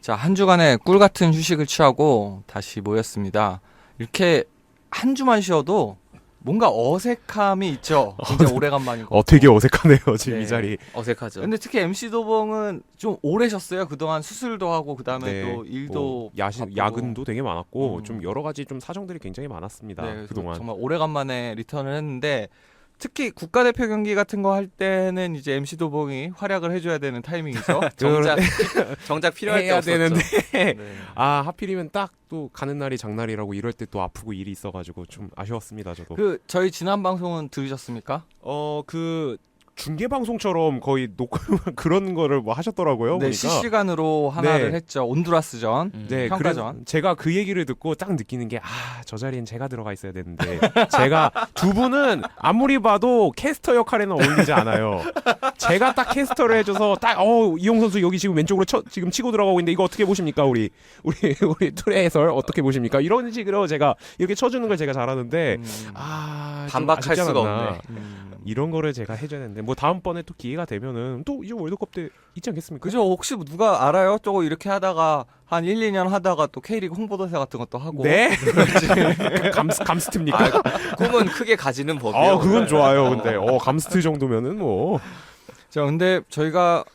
자, 한 주간의 꿀 같은 휴식을 취하고 다시 모였습니다. 이렇게 한 주만 쉬어도 뭔가 어색함이 있죠. 굉장히 오래간만인 것 같고. 되게 어색하네요 지금 네. 이 자리. 어색하죠. 근데 특히 MC 도봉은 좀 오래 쉬었어요. 그동안 수술도 하고 그다음에 네. 또 일도 바쁘고. 야근도 되게 많았고 음. 좀 여러 가지 좀 사정들이 굉장히 많았습니다. 네, 그래서 그동안. 정말 오래간만에 리턴을 했는데 특히 국가대표 경기 같은 거 할 때는 이제 MC 도봉이 활약을 해줘야 되는 타이밍이죠. 정작 필요할 때 해야 없었죠. 되는데 네. 하필이면 딱 또 가는 날이 장날이라고 이럴 때 또 아프고 일이 있어가지고 좀 아쉬웠습니다 저도. 그 저희 지난 방송은 들으셨습니까? 그 중계 방송처럼 거의 녹음 그런 거를 뭐 하셨더라고요. 네, 보니까. 실시간으로 하나를 네. 했죠. 온두라스전. 네, 평가전. 그래서 제가 그 얘기를 듣고 딱 느끼는 게 저 자리엔 제가 들어가 있어야 되는데 제가 두 분은 아무리 봐도 캐스터 역할에는 어울리지 않아요. 제가 딱 캐스터를 해줘서 딱 이용 선수 여기 지금 왼쪽으로 지금 치고 들어가고 있는데 이거 어떻게 보십니까 우리 툴의 해설 어떻게 보십니까 이런 식으로 제가 이렇게 쳐주는 걸 제가 잘하는데 좀 반박할 아쉽지 수가 않았나. 없네. 이런 거를 제가 해줘야 되는데 뭐 다음번에 또 기회가 되면은 또 이제 월드컵 때 있지 않겠습니까? 그죠? 혹시 누가 알아요? 저거 이렇게 하다가 한 1, 2년 하다가 또 K리그 홍보대사 같은 것도 하고. 네. 감스트입니까? 꿈은 크게 가지는 법이요. 그건 좋아요. 근데 감스트 정도면은 뭐. 자, 근데 저희가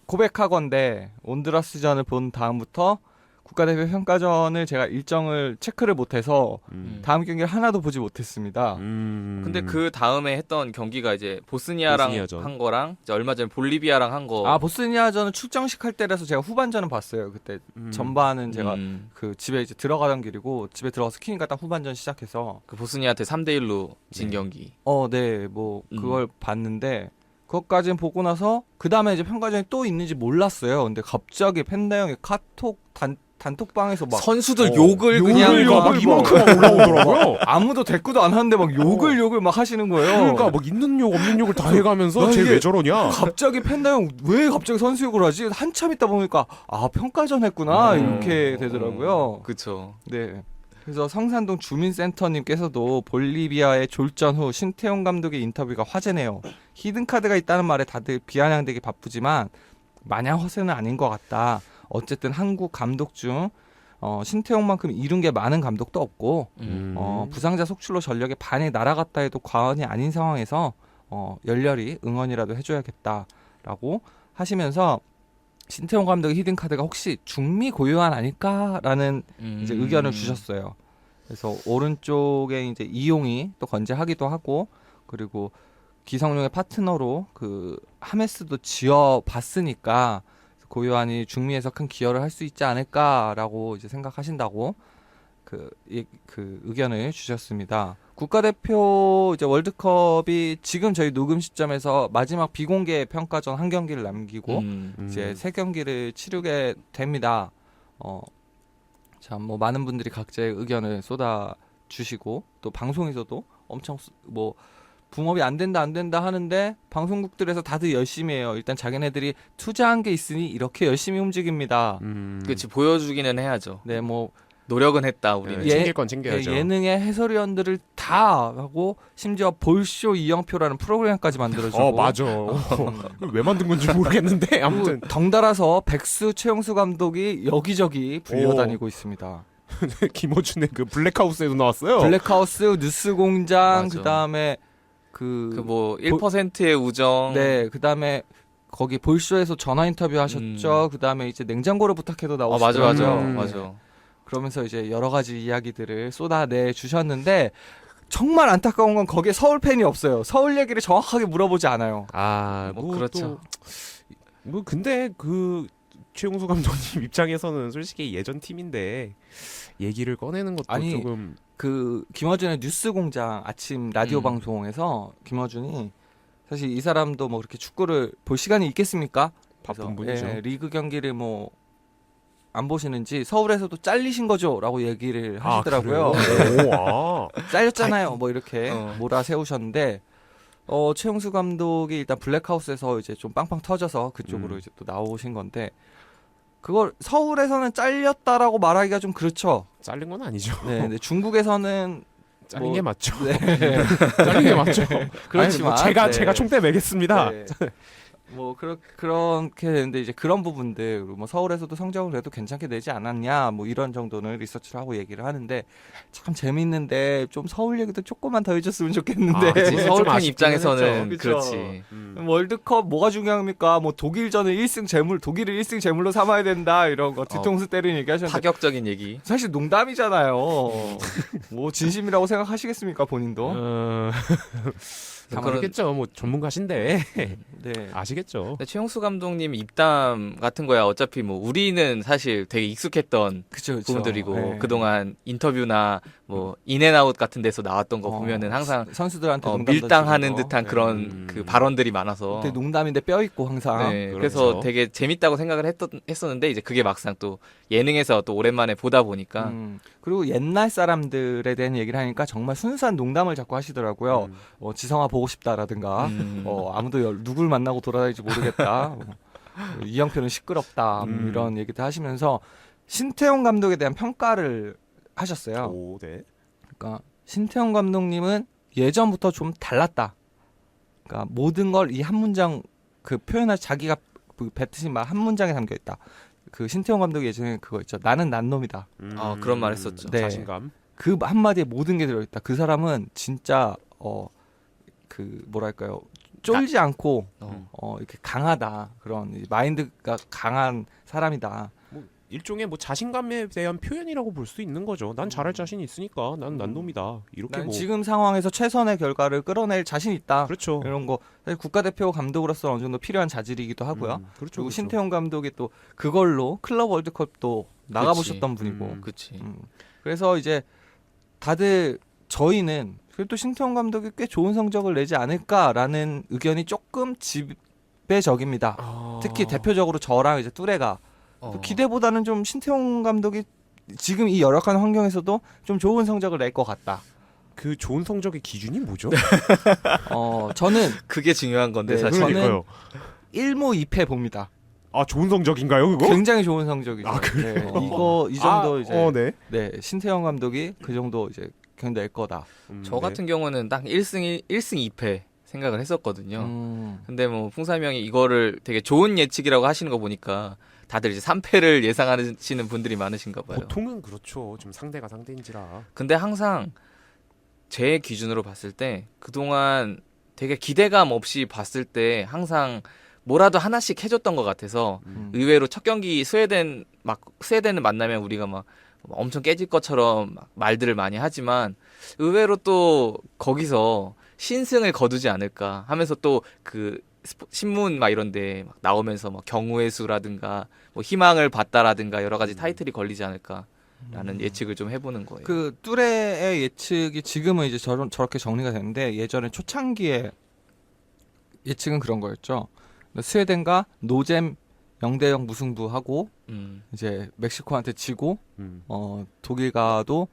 고백하건대 온두라스전을 본 다음부터 국가대표 평가전을 제가 일정을 체크를 못해서 다음 경기를 하나도 보지 못했습니다. 근데 그 다음에 했던 경기가 이제 보스니아랑 보스니아전. 한 거랑 이제 얼마 전에 볼리비아랑 한 거. 보스니아전은 출정식 할 때라서 제가 후반전은 봤어요. 그때 전반은 제가 그 집에 이제 들어가던 길이고 집에 들어가서 키니까 딱 후반전 시작해서 그 보스니아한테 3대1로 진 네. 경기. 네, 뭐 그걸 봤는데 그것까지는 보고 나서 그 다음에 이제 평가전이 또 있는지 몰랐어요. 근데 갑자기 팬다 형의 카톡 단톡방에서 막 선수들 욕을 그냥 막 이만큼 올라오더라고요. 아무도 대꾸도 안 하는데 막 욕을 막 하시는 거예요. 그러니까 막 있는 욕 없는 욕을 다 해가면서 나 쟤 이게 왜 저러냐. 갑자기 팬다 형 왜 갑자기 선수 욕을 하지? 한참 있다 보니까 평가전 했구나 이렇게 되더라고요. 그쵸. 네. 그래서 성산동 주민센터님께서도 볼리비아의 졸전 후 신태용 감독의 인터뷰가 화제네요. 히든카드가 있다는 말에 다들 비아냥대기 바쁘지만 마냥 허세는 아닌 것 같다. 어쨌든 한국 감독 중 신태용만큼 이룬 게 많은 감독도 없고 부상자 속출로 전력의 반이 날아갔다 해도 과언이 아닌 상황에서 열렬히 응원이라도 해줘야겠다라고 하시면서 신태용 감독의 히든카드가 혹시 중미 고유한 아닐까라는 이제 의견을 주셨어요. 그래서 오른쪽에 이제 이용이 또 건재하기도 하고 그리고 기성용의 파트너로 그 하메스도 지어봤으니까 고요한이 중미에서 큰 기여를 할 수 있지 않을까라고 이제 생각하신다고 그 의견을 주셨습니다. 국가대표 이제 월드컵이 지금 저희 녹음 시점에서 마지막 비공개 평가전 한 경기를 남기고 이제 세 경기를 치르게 됩니다. 자, 뭐 많은 분들이 각자의 의견을 쏟아 주시고 또 방송에서도 엄청 뭐 붕업이 안 된다 하는데 방송국들에서 다들 열심히 해요. 일단 자기네들이 투자한 게 있으니 이렇게 열심히 움직입니다. 그치, 보여주기는 해야죠. 네, 뭐 노력은 했다 우리는. 챙길 건 챙겨야죠. 예능의 해설위원들을 다 하고 심지어 볼쇼 이영표라는 프로그램까지 만들어주고. 맞아. 왜 만든 건지 모르겠는데 아무튼 덩달아서 백수 최용수 감독이 여기저기 불려다니고 있습니다. 김어준의 그 블랙하우스에도 나왔어요. 블랙하우스, 뉴스공장, 맞아. 그다음에 그 뭐 1%의 우정. 네, 그다음에 거기 볼쇼에서 전화 인터뷰 하셨죠. 그다음에 이제 냉장고를 부탁해도 나오시더라고요. 맞아. 그러면서 이제 여러 가지 이야기들을 쏟아내 주셨는데 정말 안타까운 건 거기에 서울 팬이 없어요. 서울 얘기를 정확하게 물어보지 않아요. 뭐 그렇죠. 근데 그 최용수 감독님 입장에서는 솔직히 예전 팀인데 얘기를 꺼내는 것도 조금 그 김어준의 뉴스공장 아침 라디오 방송에서 김어준이 사실 이 사람도 뭐 그렇게 축구를 볼 시간이 있겠습니까? 바쁜 분이죠. 리그 경기를 뭐 안 보시는지 서울에서도 잘리신 거죠라고 얘기를 하시더라고요. 잘렸잖아요. 뭐 이렇게 몰아세우셨는데 최용수 감독이 일단 블랙하우스에서 이제 좀 빵빵 터져서 그쪽으로 이제 또 나오신 건데 그걸 서울에서는 잘렸다라고 말하기가 좀 그렇죠. 잘린 건 아니죠. 네, 근데 중국에서는 잘린 게 맞죠. 네. 잘린 게 맞죠. 그렇지만 제가 총대 매겠습니다. 네. 뭐 그렇게 되는데 이제 그런 부분들 뭐 서울에서도 성적을 그래도 괜찮게 내지 않았냐 뭐 이런 정도는 리서치를 하고 얘기를 하는데 참 재밌는데 좀 서울 얘기도 조금만 더 해줬으면 좋겠는데 아, 그치. 그치, 좀 서울 팬 아쉽기는 입장에서는 했죠. 그렇지. 월드컵 뭐가 중요합니까? 뭐 독일전을 1승 재물 독일을 1승 재물로 삼아야 된다 이런 거 뒤통수 때리는 얘기 하셨는데 파격적인 얘기. 사실 농담이잖아요. 뭐 진심이라고 생각하시겠습니까 본인도? 모르겠죠. 뭐 전문가신데 네. 아시겠죠. 근데 최용수 감독님 입담 같은 거야 어차피 뭐 우리는 사실 되게 익숙했던 그쵸. 부분들이고 네. 그동안 인터뷰나 뭐 인앤아웃 같은 데서 나왔던 거 보면은 항상 선수들한테 농담 밀당하는 던지는 거. 듯한 네. 그런 그 발언들이 많아서 되게 농담인데 뼈 있고 항상. 네, 그렇죠. 그래서 되게 재밌다고 생각을 했었는데 이제 그게 막상 또 예능에서 또 오랜만에 보다 보니까 그리고 옛날 사람들에 대한 얘기를 하니까 정말 순수한 농담을 자꾸 하시더라고요. 지성아 보고 싶다라든가 아무도 누굴 만나고 돌아다니지 모르겠다. 이영표는 시끄럽다. 이런 얘기도 하시면서 신태용 감독에 대한 평가를 하셨어요. 오, 네. 그러니까 신태용 감독님은 예전부터 좀 달랐다. 그러니까 모든 걸 이 한 문장 그 표현할 자기가 그 뱉으신 말 한 문장에 담겨 있다. 그 신태용 감독이 예전에 그거 있죠. 나는 난 놈이다. 그런 말 했었죠. 네. 자신감. 그 한마디에 모든 게 들어있다. 그 사람은 진짜 그 뭐랄까요 쫄지 않고 이렇게 강하다. 그런 마인드가 강한 사람이다. 일종의 뭐 자신감에 대한 표현이라고 볼 수 있는 거죠. 난 잘할 자신이 있으니까 난 놈이다. 이렇게 난 뭐 지금 상황에서 최선의 결과를 끌어낼 자신 있다. 그렇죠. 이런 거 사실 국가대표 감독으로서 어느 정도 필요한 자질이기도 하고요. 그렇죠. 그리고 그렇죠. 신태용 감독이 또 그걸로 클럽 월드컵도 나가보셨던 분이고. 그치. 그래서 이제 다들 저희는 그래도 신태용 감독이 꽤 좋은 성적을 내지 않을까라는 의견이 조금 지배적입니다. 특히 대표적으로 저랑 이제 뚜레가 또 기대보다는 좀 신태용 감독이 지금 이 열악한 환경에서도 좀 좋은 성적을 낼 것 같다. 그 좋은 성적의 기준이 뭐죠? 저는 그게 중요한 건데 네, 사실. 저는 그러니까요. 1무 2패 봅니다. 아, 좋은 성적인가요, 그거? 굉장히 좋은 성적이죠. 아, 그래요? 네, 이거 이 정도 이제 네. 네, 신태용 감독이 그 정도 이제 낼 거다. 저 같은 경우는 딱 1승 2패 생각을 했었거든요. 근데 뭐 풍삼이 형이 이거를 되게 좋은 예측이라고 하시는 거 보니까 다들 이제 3패를 예상하시는 분들이 많으신가 봐요. 보통은 그렇죠. 좀 상대가 상대인지라. 근데 항상 제 기준으로 봤을 때 그동안 되게 기대감 없이 봤을 때 항상 뭐라도 하나씩 해줬던 것 같아서 의외로 첫 경기 스웨덴을 만나면 우리가 막 엄청 깨질 것처럼 막 말들을 많이 하지만 의외로 또 거기서 신승을 거두지 않을까 하면서 또 그 신문 막 이런데 막 나오면서 뭐 경우의 수라든가 뭐 희망을 봤다라든가 여러 가지 타이틀이 걸리지 않을까라는 예측을 좀 해보는 거예요. 그 뚜레의 예측이 지금은 이제 저렇게 정리가 되는데 예전에 초창기에 예측은 그런 거였죠. 스웨덴과 노잼 0대0 무승부하고 이제 멕시코한테 지고 독일과도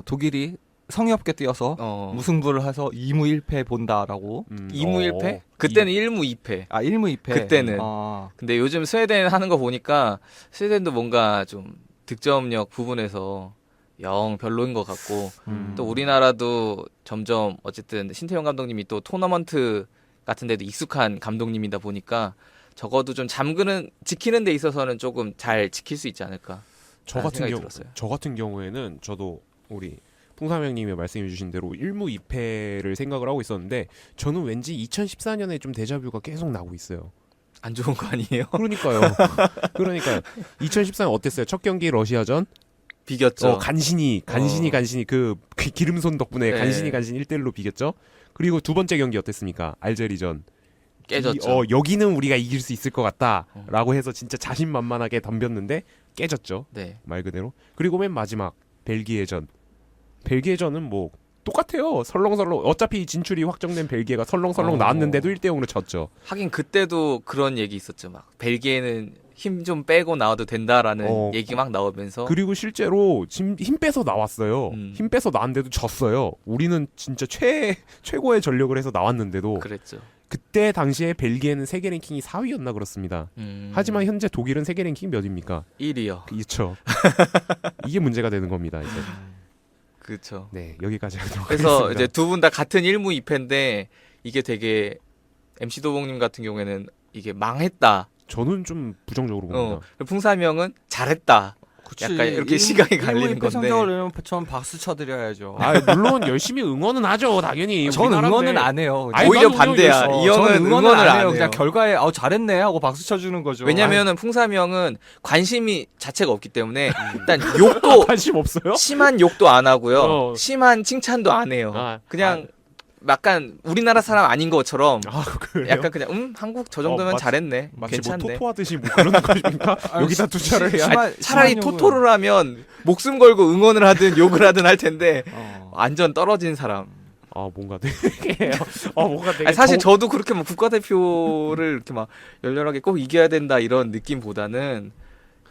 독일이 성의 없게 뛰어서 무승부를 해서 2무 1패 본다라고. 2무 1패? 그때는 1무 2패. 1무 2패. 그때는. 근데 요즘 스웨덴 하는 거 보니까 스웨덴도 뭔가 좀 득점력 부분에서 영 별로인 것 같고 또 우리나라도 점점 어쨌든 신태용 감독님이 또 토너먼트 같은 데도 익숙한 감독님이다 보니까 적어도 좀 지키는 데 있어서는 조금 잘 지킬 수 있지 않을까. 저 들었어요. 같은 경우에는 저도 우리 풍삼 형님이 말씀해 주신 대로 1무 2패를 생각을 하고 있었는데 저는 왠지 2014년에 좀 데자뷰가 계속 나고 있어요. 안 좋은 거 아니에요? 그러니까요. 2014년 어땠어요? 첫 경기 러시아전 비겼죠. 간신히 그 기름손 덕분에 네. 간신히 1대1로 비겼죠. 그리고 두 번째 경기 어땠습니까? 알제리전. 깨졌죠. 여기는 우리가 이길 수 있을 것 같다라고 해서 진짜 자신만만하게 덤볐는데 깨졌죠. 네. 말 그대로. 그리고 맨 마지막 벨기에전. 벨기에전은 뭐 똑같아요. 설렁설렁 어차피 진출이 확정된 벨기에가 설렁설렁 나왔는데도 1대0으로 졌죠. 하긴 그때도 그런 얘기 있었죠. 막 벨기에는 힘 좀 빼고 나와도 된다라는 얘기 막 나오면서 그리고 실제로 힘 빼서 나왔어요. 힘 빼서 나왔는데도 졌어요. 우리는 진짜 최고의 전력을 해서 나왔는데도 그랬죠. 그때 당시에 벨기에는 세계 랭킹이 4위였나 그렇습니다. 하지만 현재 독일은 세계 랭킹 몇입니까? 1위요. 그렇죠. 이게 문제가 되는 겁니다. 이제. 그렇죠. 네, 여기까지 하도록 그래서 하겠습니다. 이제 두 분 다 같은 1무 2패인데 이게 되게 MC 도봉님 같은 경우에는 이게 망했다. 저는 좀 부정적으로 봅니다. 풍사명은 잘했다. 그치. 약간 이렇게 시각이 갈리는 건데. 성적을 내면 전 박수 쳐드려야죠. 아 물론 열심히 응원은 하죠 당연히. 전 우리나라인데. 응원은 안 해요. 아니, 오히려 나는 반대야. 그냥 이 형은 저는 응원을 안 해요. 그냥 결과에 잘했네 하고 박수 쳐주는 거죠. 왜냐면은 풍사명은 관심이 자체가 없기 때문에 일단 욕도 관심 없어요? 심한 욕도 안 하고요. 어. 심한 칭찬도 안 해요. 그냥 약간 우리나라 사람 아닌 것처럼 그래요? 약간 그냥 한국 저 정도면 마치- 잘했네. 마치 괜찮네. 뭐 토토하듯이 뭐 그런 것입니까? 여기다 투자를 해야 차라리 토토를 하면 목숨 걸고 응원을 하든 욕을 하든 할 텐데 어. 완전 떨어진 사람. 뭔가 되게 뭔가 되게 아니, 사실 저도 그렇게 뭐 국가대표를 이렇게 막 열렬하게 꼭 이겨야 된다 이런 느낌보다는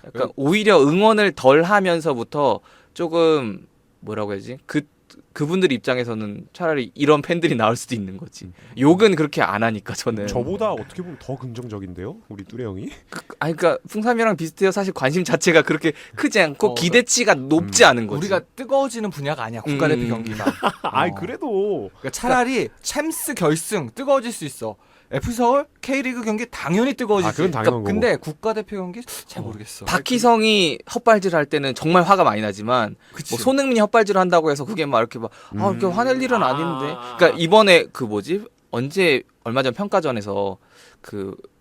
약간 오히려 응원을 덜 하면서부터 조금 뭐라고 해야지 그분들 입장에서는 차라리 이런 팬들이 나올 수도 있는 거지. 욕은 그렇게 안 하니까 저는. 저보다 어떻게 보면 더 긍정적인데요, 우리 뚜레 형이? 아니 그러니까 풍삼이랑 비슷해요. 사실 관심 자체가 그렇게 크지 않고 기대치가 높지 않은 거지. 우리가 뜨거워지는 분야가 아니야 국가대표 경기가. 그래도 그러니까 차라리 챔스 결승 뜨거워질 수 있어. FC 서울 K리그 경기 당연히 뜨거워지지. 그건 당연한 거고. 근데 국가대표 경기 잘 모르겠어. 박희성이 헛발질 할 때는 정말 화가 많이 나지만 그치. 뭐 손흥민이 헛발질 한다고 해서 그게 막 이렇게 이렇게 화낼 일은 아닌데. 그러니까 이번에 언제 얼마 전 평가전에서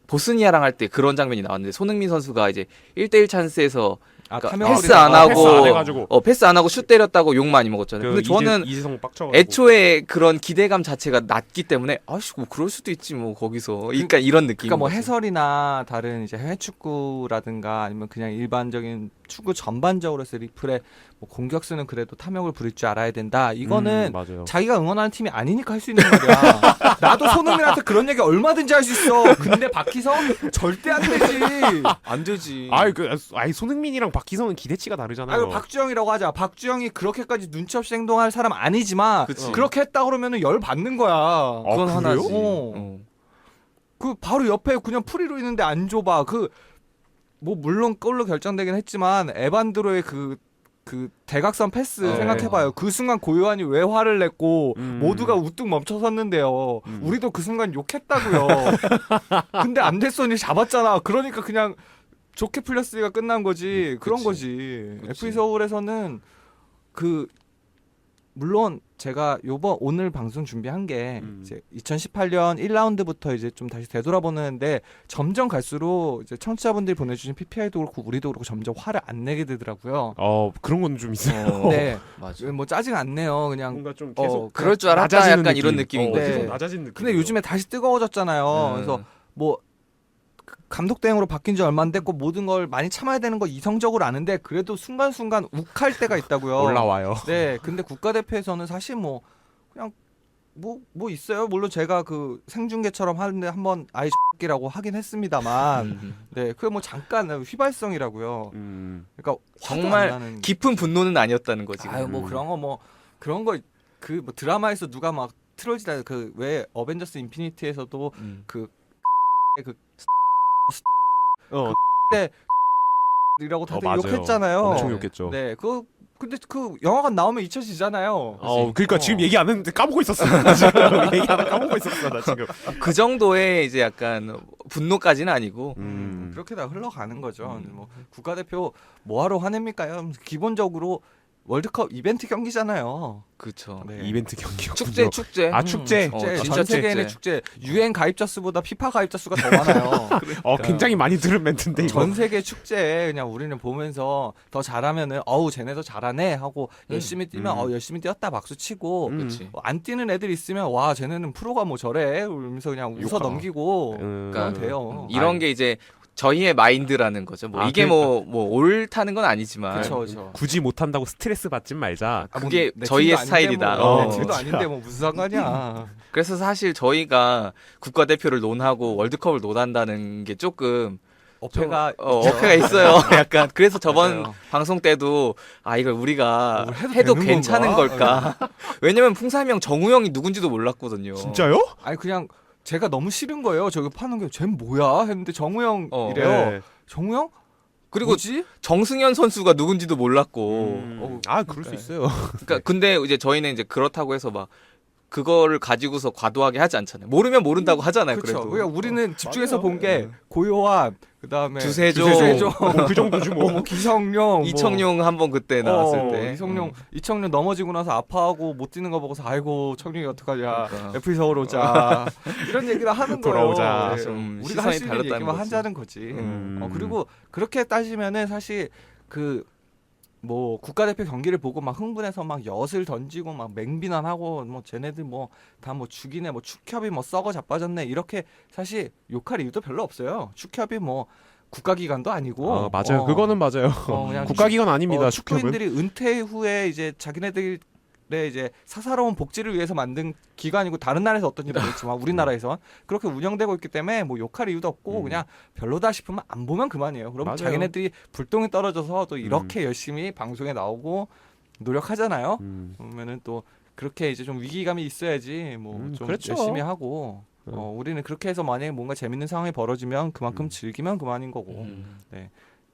보스니아랑 할 때 그런 장면이 나왔는데 손흥민 선수가 이제 1대1 찬스에서 그러니까 패스 안 하고 패스 안 하고 슛 때렸다고 욕 많이 먹었잖아요. 근데 저는 이재성 빡쳐가지고 애초에 그런 기대감 자체가 낮기 때문에 뭐 그럴 수도 있지 뭐 거기서. 그러니까 이런 느낌. 그러니까 뭐 해설이나 다른 이제 해외 축구라든가 아니면 그냥 일반적인 축구 전반적으로 해서 리플에 뭐 공격수는 그래도 탐욕을 부릴 줄 알아야 된다. 이거는 맞아요. 자기가 응원하는 팀이 아니니까 할 수 있는 말이야. 나도 손흥민한테 그런 얘기 얼마든지 할 수 있어. 근데 박희성 절대 안 되지. 안 되지. 손흥민이랑 박희성은 기대치가 다르잖아요. 박주영이라고 하자. 박주영이 그렇게까지 눈치 없이 행동할 사람 아니지만 그치. 그렇게 했다 그러면은 열 받는 거야. 그건 그래요? 하나지. 그 바로 옆에 그냥 프리로 있는데 안 줘봐. 뭐 물론 골로 결정되긴 했지만 에반드로의 그 대각선 패스 생각해봐요. 그 순간 고요한이 왜 화를 냈고 모두가 우뚝 멈춰섰는데요. 우리도 그 순간 욕했다고요. 근데 안데슨이 잡았잖아. 그러니까 그냥 좋게 풀렸으니까 끝난 거지. 그런 그치. 거지. 그치. FC 서울에서는 물론 제가 오늘 방송 준비한 게 이제 2018년 1라운드부터 이제 좀 다시 되돌아보는데 점점 갈수록 이제 청취자분들이 보내주신 PPI도 그렇고 우리도 그렇고 점점 화를 안 내게 되더라고요. 그런 건 좀 있어요. 네, 맞아. 뭐 짜증 안 내요. 그냥 뭔가 좀 계속 그럴 줄 알았다. 낮아지는 약간 느낌. 이런 느낌인 거지. 계속 네. 낮아진 느낌. 근데 요즘에 다시 뜨거워졌잖아요. 그래서 뭐 감독 대행으로 바뀐 지 얼마 안 됐고 모든 걸 많이 참아야 되는 거 이성적으로 아는데 그래도 순간순간 욱할 때가 있다고요. 올라와요. 네, 근데 국가대표에서는 사실 뭐 그냥 뭐 있어요. 물론 제가 생중계처럼 하는데 한번 X라고 하긴 했습니다만, 네, 그게 뭐 잠깐 휘발성이라고요. 그러니까 정말 깊은 분노는 아니었다는 거지. 뭐 그런 거 뭐 드라마에서 누가 막 트롤지다 왜 어벤져스 인피니티에서도 이라고 다들 맞아요. 욕했잖아요. 엄청 욕했죠. 네, 근데 영화가 나오면 잊혀지잖아요. 그러니까 지금 얘기 안 했는데 까먹고 있었어. 나 지금 얘기하다 까먹고 있었어. 나 지금. 그 정도의 이제 약간 분노까지는 아니고. 그렇게 다 흘러가는 거죠. 뭐 국가대표 뭐하러 화냅니까요? 기본적으로 월드컵 이벤트 경기잖아요. 그렇죠. 네. 이벤트 경기요. 축제. 축제. 축제. 진짜 전 세계인의 축제. 유엔 가입자 수보다 피파 가입자 수가 더 많아요. 굉장히 많이 들은 멘트인데 이거. 전 세계 축제 그냥 우리는 보면서 더 잘하면은 쟤네도 잘하네 하고 열심히 뛰면 열심히 뛰었다 박수 치고 그치. 안 뛰는 애들 있으면 와 쟤네는 프로가 뭐 저래 이러면서 그냥 웃어 넘기고 그러면 돼요. 이런 게 이제 저희의 마인드라는 거죠. 뭐 이게 뭐 옳다는 건 아니지만 그렇죠. 굳이 못한다고 스트레스 받진 말자. 그게 내 저희의 팀도 스타일이다. 아닌데 뭐, 내 진짜. 팀도 아닌데 뭐 무슨 상관이야. 그래서 사실 저희가 국가대표를 논하고 월드컵을 논한다는 게 조금 어폐가 어폐가 있어요. 약간 그래서 저번 맞아요. 방송 때도 이걸 우리가 해도 해도 되는 괜찮은 건가? 걸까? 왜냐면 풍삼형 정우영이 누군지도 몰랐거든요. 진짜요? 아니 그냥 제가 너무 싫은 거예요. 저기 파는 게 쟤 뭐야 했는데 정우영 이래요. 네. 정우영? 그리고 뭐지? 정승현 선수가 누군지도 몰랐고. 그럴 수 있어요. 그러니까 근데 이제 저희는 이제 그렇다고 해서 막 그거를 가지고서 과도하게 하지 않잖아요. 모르면 모른다고 하잖아요. 그렇죠. 그래도 그러니까 우리는 집중해서 맞아요. 본 게 고요한 그다음에 두세조, 그 정도지 뭐. 뭐 기성용, 이청용 한번 그때 나왔을 때 이청용 이청용 넘어지고 나서 아파하고 못 뛰는 거 보고서 아이고 청룡이 어떡하냐 그러니까. FC 서울 오자 이런 얘기를 하는 거예요. 돌아오자. 네. 좀 우리가 할 시선이 수 있는 다르다는 얘기만 거지. 하자는 거지. 음. 그리고 그렇게 따지면은 사실 그 뭐 국가대표 경기를 보고 막 흥분해서 막 엿을 던지고 막 맹비난하고 뭐 쟤네들 뭐 다 뭐 죽이네 뭐 축협이 뭐 썩어 자빠졌네 이렇게 사실 욕할 이유도 별로 없어요. 축협이 뭐 국가기관도 아니고 맞아요. 그거는 맞아요. 그냥 국가기관 아닙니다. 축협은. 축구인들이 은퇴 후에 이제 자기네들의 이제 사사로운 복지를 위해서 만든 기관이고 다른 나라에서 어떤지 모르겠지만 우리나라에선 그렇게 운영되고 있기 때문에 뭐 욕할 이유도 없고 그냥 별로다 싶으면 안 보면 그만이에요. 그럼 맞아요. 자기네들이 불똥이 떨어져서 또 이렇게 열심히 방송에 나오고 노력하잖아요. 그러면은 또 그렇게 이제 좀 위기감이 있어야지 뭐 좀 그렇죠. 열심히 하고 우리는 그렇게 해서 만약에 뭔가 재밌는 상황이 벌어지면 그만큼 즐기면 그만인 거고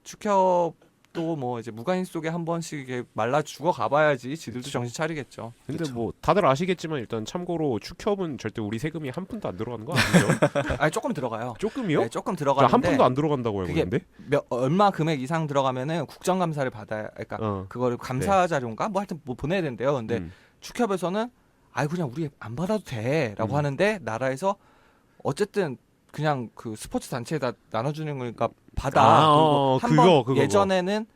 축협도 뭐 이제 무관인 속에 한 번씩 이게 말라 죽어 가봐야지 지들도 정신 차리겠죠. 근데 그쵸. 뭐 다들 아시겠지만 일단 참고로 축협은 절대 우리 세금이 한 푼도 안 들어가는 거 아니죠? 아니 조금 들어가요. 조금이요? 네, 조금 한 들어가는데 푼도 안 들어간다고 알고 그게 있는데. 얼마 금액 이상 들어가면은 국정감사를 받아야 그러니까 그거를 감사 자료인가 뭐 하여튼 뭐 보내야 된대요. 근데 축협에서는 아이 그냥 우리 안 받아도 돼라고 하는데 나라에서 어쨌든 그냥 그 스포츠 단체에다 나눠주는 거니까 받아. 그리고 한번 그거. 예전에는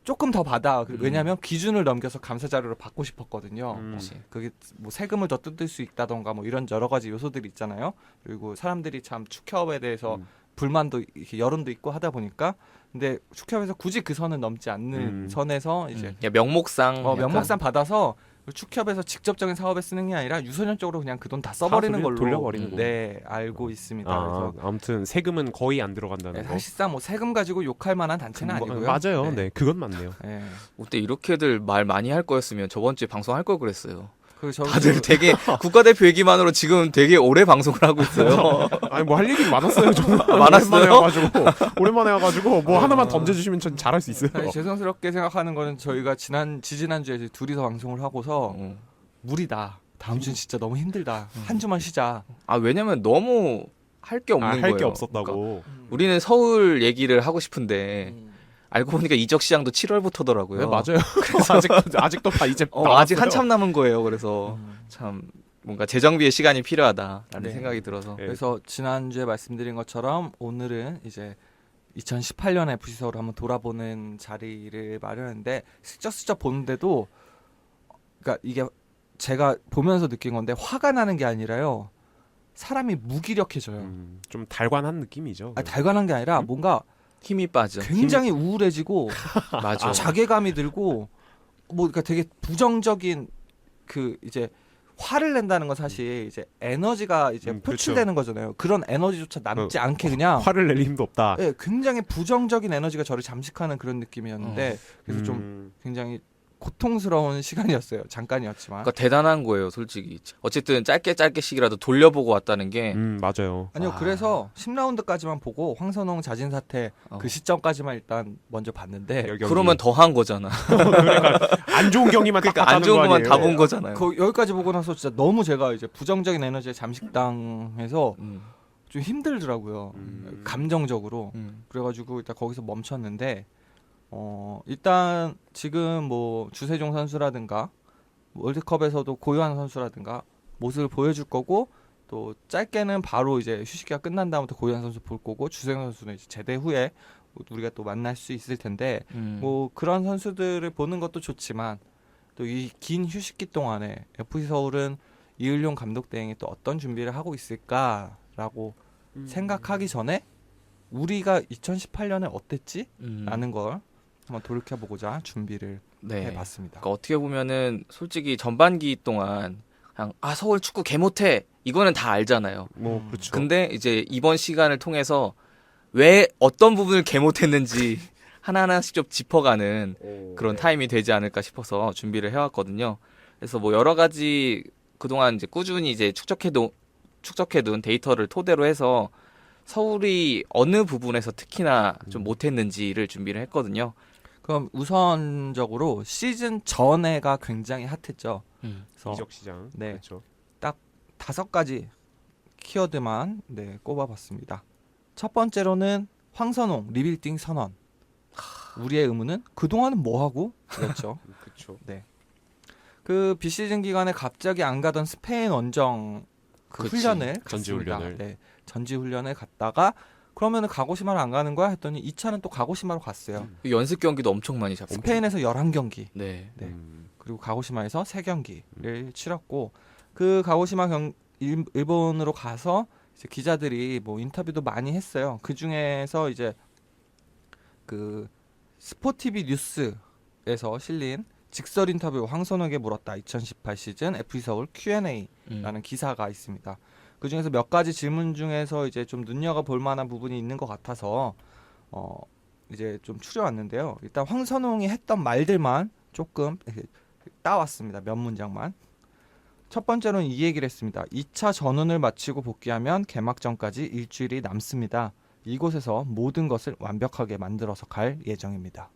조금 더 받아. 왜냐하면 기준을 넘겨서 감사 자료를 받고 싶었거든요. 그게 뭐 세금을 더 뜯을 수 있다던가 뭐 이런 여러 가지 요소들이 있잖아요. 그리고 사람들이 참 축협에 대해서 불만도 이렇게 여론도 있고 하다 보니까 근데 축협에서 굳이 그 선을 넘지 않는 선에서 이제 그냥 명목상 약간 명목상 받아서 축협에서 직접적인 사업에 쓰는 게 아니라 유선연적으로 그냥 그 돈 다 써버리는 걸로 돌려버리는 거. 네 알고 있습니다. 그래서 아무튼 세금은 거의 안 들어간다는 네, 거. 사실상 뭐 세금 가지고 욕할 만한 단체는 아니고요. 맞아요. 네. 네, 그건 맞네요. 네. 그때 이렇게들 말 많이 할 거였으면 저번 주에 방송할 걸 그랬어요. 그리고 다들 되게 국가대표 얘기만으로 지금 되게 오래 방송을 하고 있어요. 아니 뭐 할 얘기 많았어요. 저는 많았어요? 오랜만에 와가지고 뭐 하나만 던져주시면 전 잘할 수 있어요. 사실 죄송스럽게 생각하는 거는 저희가 지지난주에 이제 둘이서 방송을 하고서 무리다. 다음 주는 진짜 너무 힘들다. 한 주만 쉬자. 아 왜냐면 너무 할 게 없는 거예요. 할 게 없었다고. 그러니까 우리는 서울 얘기를 하고 싶은데 알고 보니까 이적 시장도 7월부터더라고요. 네, 맞아요. 아직도 다 이제 아직 한참 남은 거예요. 그래서 참 뭔가 재정비의 시간이 필요하다라는 네. 생각이 들어서 네. 그래서 지난주에 말씀드린 것처럼 오늘은 이제 2018년 FC 서울을 한번 돌아보는 자리를 마련했는데 슬쩍슬쩍 보는데도 그러니까 이게 제가 보면서 느낀 건데 화가 나는 게 아니라요. 사람이 무기력해져요. 좀 달관한 느낌이죠. 달관한 게 아니라 뭔가 힘이 빠져. 굉장히 우울해지고 맞아. 자괴감이 들고 뭐 그러니까 되게 부정적인 그 이제 화를 낸다는 건 사실 이제 에너지가 이제 표출되는 거잖아요. 그런 에너지조차 남지 않게 그냥 화를 낼 힘도 없다. 네, 굉장히 부정적인 에너지가 저를 잠식하는 그런 느낌이었는데 그래서 좀 굉장히 고통스러운 시간이었어요. 잠깐이었지만. 그러니까 대단한 거예요, 솔직히. 어쨌든 짧게씩이라도 돌려보고 왔다는 게 맞아요. 아니요, 그래서 10라운드까지만 보고 황선홍 자진 사퇴 그 시점까지만 일단 먼저 봤는데 그러면 더 한 거잖아. 그러니까 안 좋은 경기만 그러니까 안 좋은 것만 다 본 거잖아요. 여기까지 보고 나서 진짜 너무 제가 이제 부정적인 에너지에 잠식당해서 좀 힘들더라고요. 감정적으로. 그래가지고 일단 거기서 멈췄는데 일단 지금 뭐 주세종 선수라든가 월드컵에서도 고요한 선수라든가 모습을 보여줄 거고 또 짧게는 바로 이제 휴식기가 끝난 다음부터 고요한 선수 볼 거고 주세종 선수는 이제 제대 후에 우리가 또 만날 수 있을 텐데 뭐 그런 선수들을 보는 것도 좋지만 또 이 긴 휴식기 동안에 FC 서울은 이을용 감독 대행이 또 어떤 준비를 하고 있을까라고 생각하기 전에 우리가 2018년에 어땠지? 라는 걸 한번 돌이켜보고자 준비를 해봤습니다. 그러니까 어떻게 보면은 솔직히 전반기 동안 그냥 서울 축구 개 못해 이거는 다 알잖아요. 뭐 그렇죠. 근데 이제 이번 시간을 통해서 왜 어떤 부분을 개 못했는지 하나하나씩 좀 짚어가는 그런 타임이 되지 않을까 싶어서 준비를 해왔거든요. 그래서 뭐 여러 가지 그동안 이제 꾸준히 이제 축적해둔 데이터를 토대로 해서 서울이 어느 부분에서 특히나 좀 못했는지를 준비를 했거든요. 그럼 우선적으로 시즌 전에가 굉장히 핫했죠. 그래서 이적 시장. 네. 그렇죠. 5가지 키워드만 꼽아봤습니다. 첫 번째로는 황선홍 리빌딩 선언. 우리의 의문은 그동안은 뭐하고? 그랬죠. 그렇죠. 그 비시즌 기간에 갑자기 안 가던 스페인 원정 그 그치. 훈련을 전지 갔습니다. 훈련을. 네, 전지 훈련을 갔다가 그러면은 가고시마를 안 가는 거야 했더니 2차는 또 가고시마로 갔어요. 연습 경기도 엄청 많이 잡고. 스페인에서 11경기 네. 네. 음. 그리고 가고시마에서 3경기를 치렀고 그 가고시마 일본으로 가서 이제 기자들이 뭐 인터뷰도 많이 했어요. 그 중에서 이제 그 스포티비 뉴스에서 실린 직설 인터뷰 황선홍에게 물었다 2018 시즌 FC 서울 Q&A라는 기사가 있습니다. 그 중에서 몇 가지 질문 중에서 이제 좀 눈여겨 볼 만한 부분이 있는 것 같아서 이제 좀 추려왔는데요. 일단 황선홍이 했던 말들만 조금 따왔습니다. 몇 문장만. 첫 번째로는 이 얘기를 했습니다. 2차 전훈을 마치고 복귀하면 개막전까지 일주일이 남습니다. 이곳에서 모든 것을 완벽하게 만들어서 갈 예정입니다.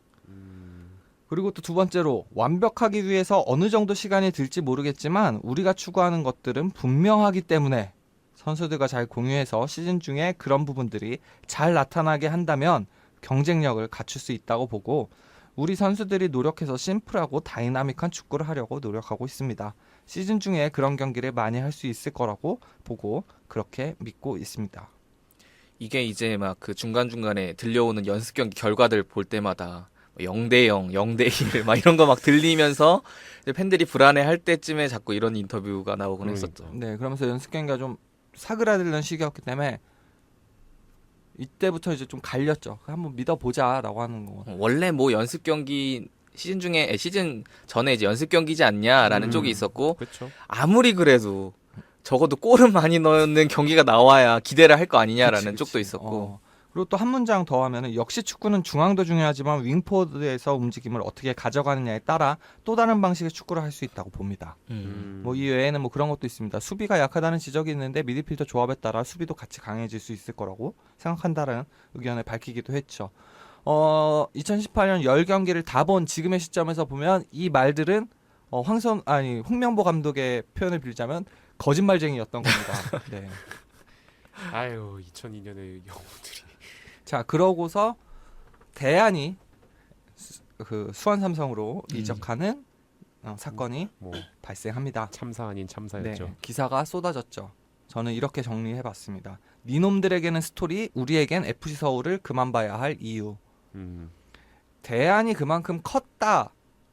그리고 또 두 번째로 완벽하기 위해서 어느 정도 시간이 들지 모르겠지만 우리가 추구하는 것들은 분명하기 때문에 선수들과 잘 공유해서 시즌 중에 그런 부분들이 잘 나타나게 한다면 경쟁력을 갖출 수 있다고 보고 우리 선수들이 노력해서 심플하고 다이나믹한 축구를 하려고 노력하고 있습니다. 시즌 중에 그런 경기를 많이 할 수 있을 거라고 보고 그렇게 믿고 있습니다. 이게 이제 막 그 중간중간에 들려오는 연습 경기 결과들 볼 때마다 0대0, 0대1 막 이런 거 막 들리면서 이제 팬들이 불안해할 때쯤에 자꾸 이런 인터뷰가 나오곤 했었죠. 네, 그러면서 연습 경기가 좀 사그라들는 시기였기 때문에 이때부터 이제 좀 갈렸죠. 한번 믿어보자라고 하는 거. 원래 뭐 연습 경기 시즌 전에 이제 연습 경기지 않냐라는 쪽이 있었고 그렇죠. 아무리 그래도 적어도 골은 많이 넣는 경기가 나와야 기대를 할 거 아니냐라는 그치. 쪽도 있었고 그리고 또 한 문장 더 하면은 역시 축구는 중앙도 중요하지만 윙포드에서 움직임을 어떻게 가져가느냐에 따라 또 다른 방식의 축구를 할 수 있다고 봅니다. 뭐 이 외에는 뭐 그런 것도 있습니다. 수비가 약하다는 지적이 있는데 미드필더 조합에 따라 수비도 같이 강해질 수 있을 거라고 생각한다는 의견을 밝히기도 했죠. 2018년 10경기를 다 본 지금의 시점에서 보면 이 말들은 홍명보 감독의 표현을 빌자면 거짓말쟁이였던 겁니다. 네. 아유 2002년의 영웅들이. 자, 그러고서 대안이 그 수원 삼성으로 이적하는 사건이 뭐 발생합니다. 참사 아닌 참사였죠. 네, 기사가 쏟아졌죠. 저는 이렇게 정리해봤습니다. 니놈들에게는 스토리, 우리에겐 FC 서울을 그만 봐야 할 이유. 대안이 그만큼 컸다.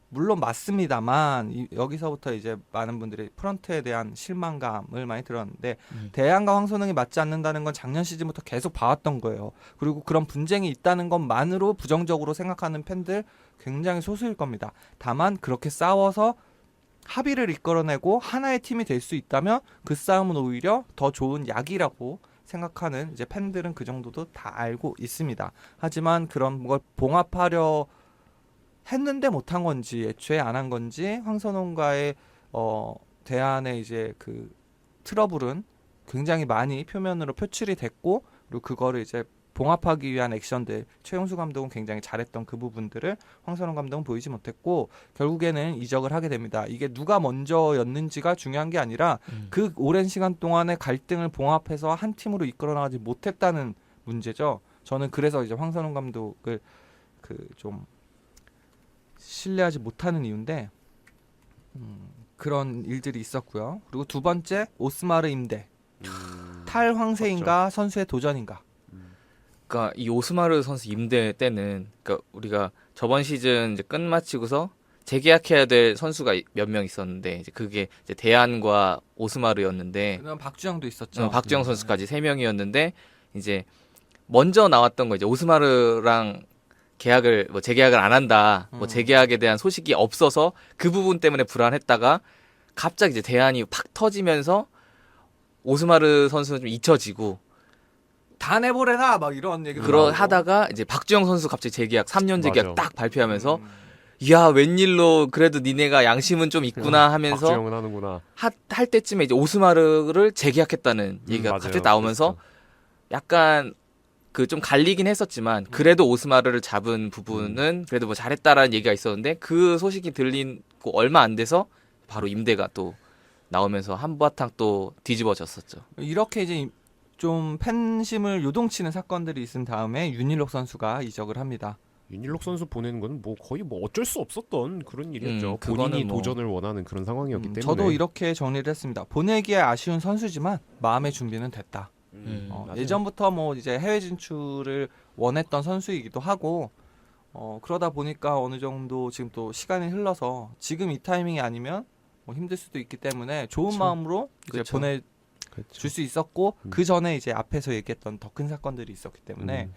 물론 맞습니다만 여기서부터 이제 많은 분들이 프런트에 대한 실망감을 많이 들었는데 대안과 황선홍이 맞지 않는다는 건 작년 시즌부터 계속 봐왔던 거예요. 그리고 그런 분쟁이 있다는 것만으로 부정적으로 생각하는 팬들 굉장히 소수일 겁니다. 다만 그렇게 싸워서 합의를 이끌어내고 하나의 팀이 될 수 있다면 그 싸움은 오히려 더 좋은 약이라고 생각하는 이제 팬들은 그 정도도 다 알고 있습니다. 하지만 그런 걸 봉합하려 했는데 못한 건지 애초에 안 한 건지 황선홍과의 대안의 이제 그 트러블은 굉장히 많이 표면으로 표출이 됐고 그리고 그거를 이제 봉합하기 위한 액션들 최용수 감독은 굉장히 잘했던 그 부분들을 황선홍 감독은 보이지 못했고 결국에는 이적을 하게 됩니다. 이게 누가 먼저였는지가 중요한 게 아니라 그 오랜 시간 동안의 갈등을 봉합해서 한 팀으로 이끌어 나가지 못했다는 문제죠. 저는 그래서 이제 황선홍 감독을 좀 신뢰하지 못하는 이유인데 그런 일들이 있었고요. 그리고 두 번째 오스마르 임대 탈황세인가 선수의 도전인가. 그러니까 이 오스마르 선수 임대 때는 그러니까 우리가 저번 시즌 이제 끝마치고서 재계약해야 될 선수가 몇 명 있었는데 이제 그게 이제 대안과 오스마르였는데 그다음 박주영도 있었죠. 박주영 선수까지 3명이었는데 이제 먼저 나왔던 거 이제 오스마르랑 재계약을 안 한다. 뭐 재계약에 대한 소식이 없어서 그 부분 때문에 불안했다가 갑자기 이제 대안이 팍 터지면서 오스마르 선수는 좀 잊혀지고 다 내보내라 막 이런 얘기도 그러 나오고. 하다가 이제 박주영 선수 갑자기 재계약 3년 재계약 맞아. 딱 발표하면서 이야 웬일로 그래도 니네가 양심은 좀 있구나 하면서 박주영은 하는구나. 할 때쯤에 이제 오스마르를 재계약했다는 얘기가 맞아요. 갑자기 나오면서 그랬어. 약간 그 좀 갈리긴 했었지만 그래도 오스마르를 잡은 부분은 그래도 뭐 잘했다라는 얘기가 있었는데 그 소식이 들리고 얼마 안 돼서 바로 임대가 또 나오면서 한바탕 또 뒤집어졌었죠. 이렇게 이제 좀 팬심을 요동치는 사건들이 있은 다음에 윤일록 선수가 이적을 합니다. 윤일록 선수 보내는 건 뭐 거의 뭐 어쩔 수 없었던 그런 일이었죠. 그거는 본인이 뭐- 도전을 원하는 그런 상황이었기 때문에. 저도 이렇게 정리를 했습니다. 보내기에 아쉬운 선수지만 마음의 준비는 됐다. 맞아요. 예전부터 뭐 이제 해외 진출을 원했던 선수이기도 하고 그러다 보니까 어느 정도 지금 또 시간이 흘러서 지금 이 타이밍이 아니면 뭐 힘들 수도 있기 때문에 좋은 그쵸. 마음으로 이제 그쵸. 보내줄 그렇죠. 수 있었고 음. 그 전에 이제 앞에서 얘기했던 더 큰 사건들이 있었기 때문에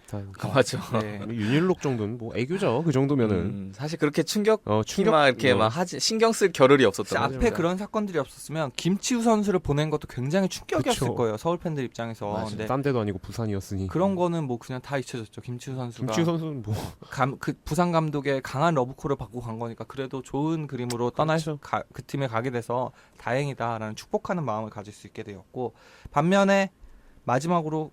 맞죠. 네. 윤일록 정도는 뭐 애교죠. 그 정도면은 사실 그렇게 충격 충격 막 이렇게 막 하지 신경 쓸 겨를이 없었던 진짜 거죠. 앞에 그런 사건들이 없었으면 김치우 선수를 보낸 것도 굉장히 충격이었을 그쵸. 거예요. 서울 팬들 입장에서. 맞아요. 근데 딴 데도 아니고 부산이었으니. 그런 거는 뭐 그냥 다 잊혀졌죠. 김치우 선수가 김치우 선수는 뭐 그 부산 감독의 강한 러브콜을 받고 간 거니까 그래도 좋은 그림으로 떠날 그렇죠. 그 팀에 가게 돼서 다행이다라는 축복하는 마음을 가질 수 있게 되었고 반면에 마지막으로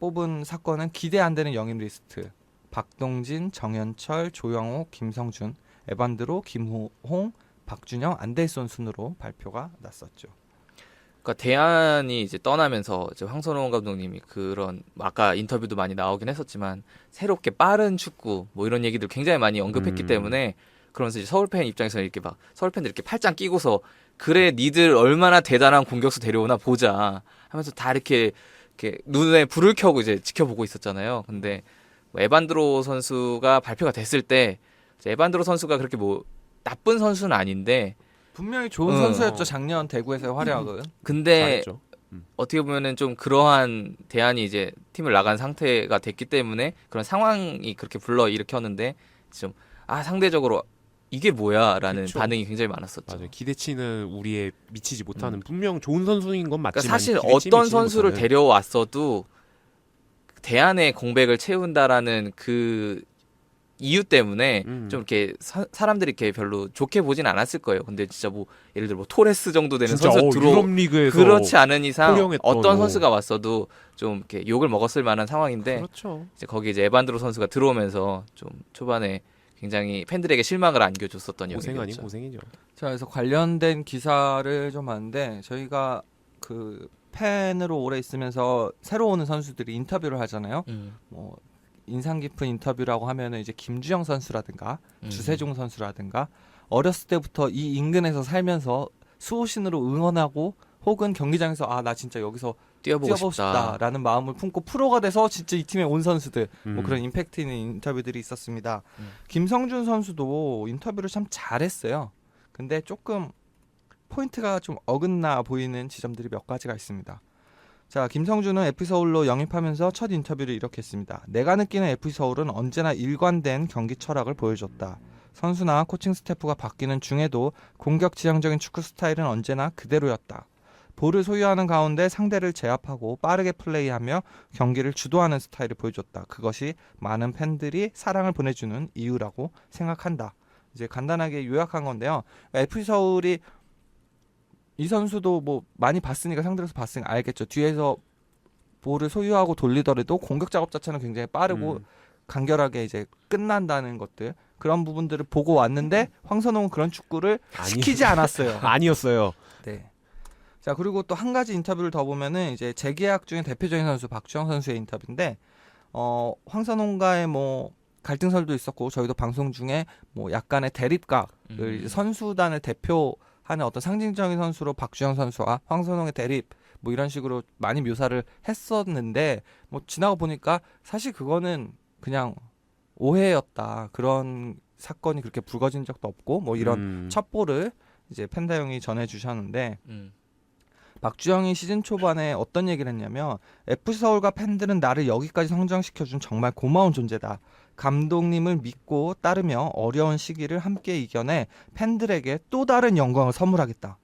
뽑은 사건은 기대 안 되는 영입 리스트. 박동진, 정현철, 조영호, 김성준, 에반드로, 김호홍, 박준영, 안데이손 순으로 발표가 났었죠. 그러니까 대안이 이제 떠나면서 이제 황선홍 감독님이 그런 아까 인터뷰도 많이 나오긴 했었지만 새롭게 빠른 축구 뭐 이런 얘기들 굉장히 많이 언급했기 때문에 그러면서 이제 서울 팬 입장에서 이렇게 막 서울 팬들 이렇게 팔짱 끼고서 그래 니들 얼마나 대단한 공격수 데려오나 보자 하면서 다 이렇게 눈에 불을 켜고 이제 지켜보고 있었잖아요. 근데 뭐 에반드로 선수가 발표가 됐을 때 이제 에반드로 선수가 그렇게 뭐 나쁜 선수는 아닌데 분명히 좋은 선수였죠. 작년 대구에서의 활약은. 근데 잘했죠. 어떻게 보면은 좀 그러한 대안이 이제 팀을 나간 상태가 됐기 때문에 그런 상황이 그렇게 불러 일으켰는데 좀 상대적으로 이게 뭐야라는 그쵸. 반응이 굉장히 많았었죠. 맞아요. 기대치는 우리에 미치지 못하는 분명 좋은 선수인 건 맞지만 그러니까 사실 기대치에 어떤 미치지 선수를 못하는. 데려왔어도 대안의 공백을 채운다라는 그 이유 때문에 좀 이렇게 사람들이 이렇게 별로 좋게 보진 않았을 거예요. 근데 진짜 뭐 예를 들어 뭐 토레스 정도 되는 진짜 선수 유럽 리그에서 그렇지 않은 이상 활용했던 어떤 선수가 왔어도 좀 이렇게 욕을 먹었을 만한 상황인데 그렇죠. 이제 거기 이제 에반드로 선수가 들어오면서 좀 초반에 굉장히 팬들에게 실망을 안겨줬었던 고생 아닌 영역이었죠. 고생이죠. 자, 그래서 관련된 기사를 좀 봤는데 저희가 그 팬으로 오래 있으면서 새로 오는 선수들이 인터뷰를 하잖아요. 뭐 인상 깊은 인터뷰라고 하면은 이제 김주영 선수라든가 주세종 선수라든가 어렸을 때부터 이 인근에서 살면서 수호신으로 응원하고 혹은 경기장에서 나 진짜 여기서 뛰어보고 뛰어보고 싶다. 싶다라는 마음을 품고 프로가 돼서 진짜 이 팀에 온 선수들 뭐 음. 그런 임팩트 있는 인터뷰들이 있었습니다. 김성준 선수도 인터뷰를 참 잘했어요. 근데 조금 포인트가 좀 어긋나 보이는 지점들이 몇 가지가 있습니다. 자, 김성준은 FC서울로 영입하면서 첫 인터뷰를 이렇게 했습니다. 내가 느끼는 FC서울은 언제나 일관된 경기 철학을 보여줬다. 선수나 코칭 스태프가 바뀌는 중에도 공격 지향적인 축구 스타일은 언제나 그대로였다. 볼을 소유하는 가운데 상대를 제압하고 빠르게 플레이하며 경기를 주도하는 스타일을 보여줬다. 그것이 많은 팬들이 사랑을 보내주는 이유라고 생각한다. 이제 간단하게 요약한 건데요. FC서울이 이 선수도 뭐 많이 봤으니까 상대로서 봤으니까 알겠죠. 뒤에서 볼을 소유하고 돌리더라도 공격 작업 자체는 굉장히 빠르고 간결하게 이제 끝난다는 것들 그런 부분들을 보고 왔는데 황선홍은 그런 축구를 시키지 않았어요. 아니었어요. 네. 자, 그리고 또 한 가지 인터뷰를 더 보면은 이제 재계약 중에 대표적인 선수 박주영 선수의 인터뷰인데 황선홍과의 뭐 갈등설도 있었고 저희도 방송 중에 뭐 약간의 대립각을 이제 선수단을 대표하는 어떤 상징적인 선수로 박주영 선수와 황선홍의 대립 뭐 이런 식으로 많이 묘사를 했었는데 뭐 지나가 보니까 사실 그거는 그냥 오해였다. 그런 사건이 그렇게 불거진 적도 없고 뭐 이런 첩보를 이제 팬다용이 전해주셨는데 박주영이 시즌 초반에 어떤 얘기를 했냐면 FC서울과 팬들은 나를 여기까지 성장시켜준 정말 고마운 존재다. 감독님을 믿고 따르며 어려운 시기를 함께 이겨내 팬들에게 또 다른 영광을 선물하겠다.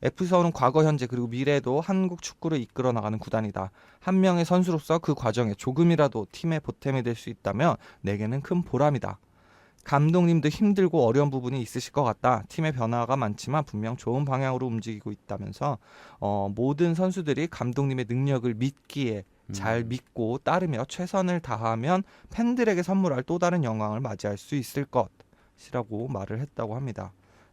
FC서울은 과거, 현재 그리고 미래에도 한국 축구를 이끌어 나가는 구단이다. 한 명의 선수로서 그 과정에 조금이라도 팀의 보탬이 될 수 있다면 내게는 큰 보람이다. 감독님도 힘들고 어려운 부분이 있으실 것 같다. 팀의 변화가 많지만 분명 좋은 방향으로 움직이고 있다면서 모든 선수들이 감독님의 능력을 믿기에 잘 믿고 따르며 최선을 다하면 팬들에게 선물할 또 다른 영광을 맞이할 수 있을 것이라고 말을 했다고 합니다.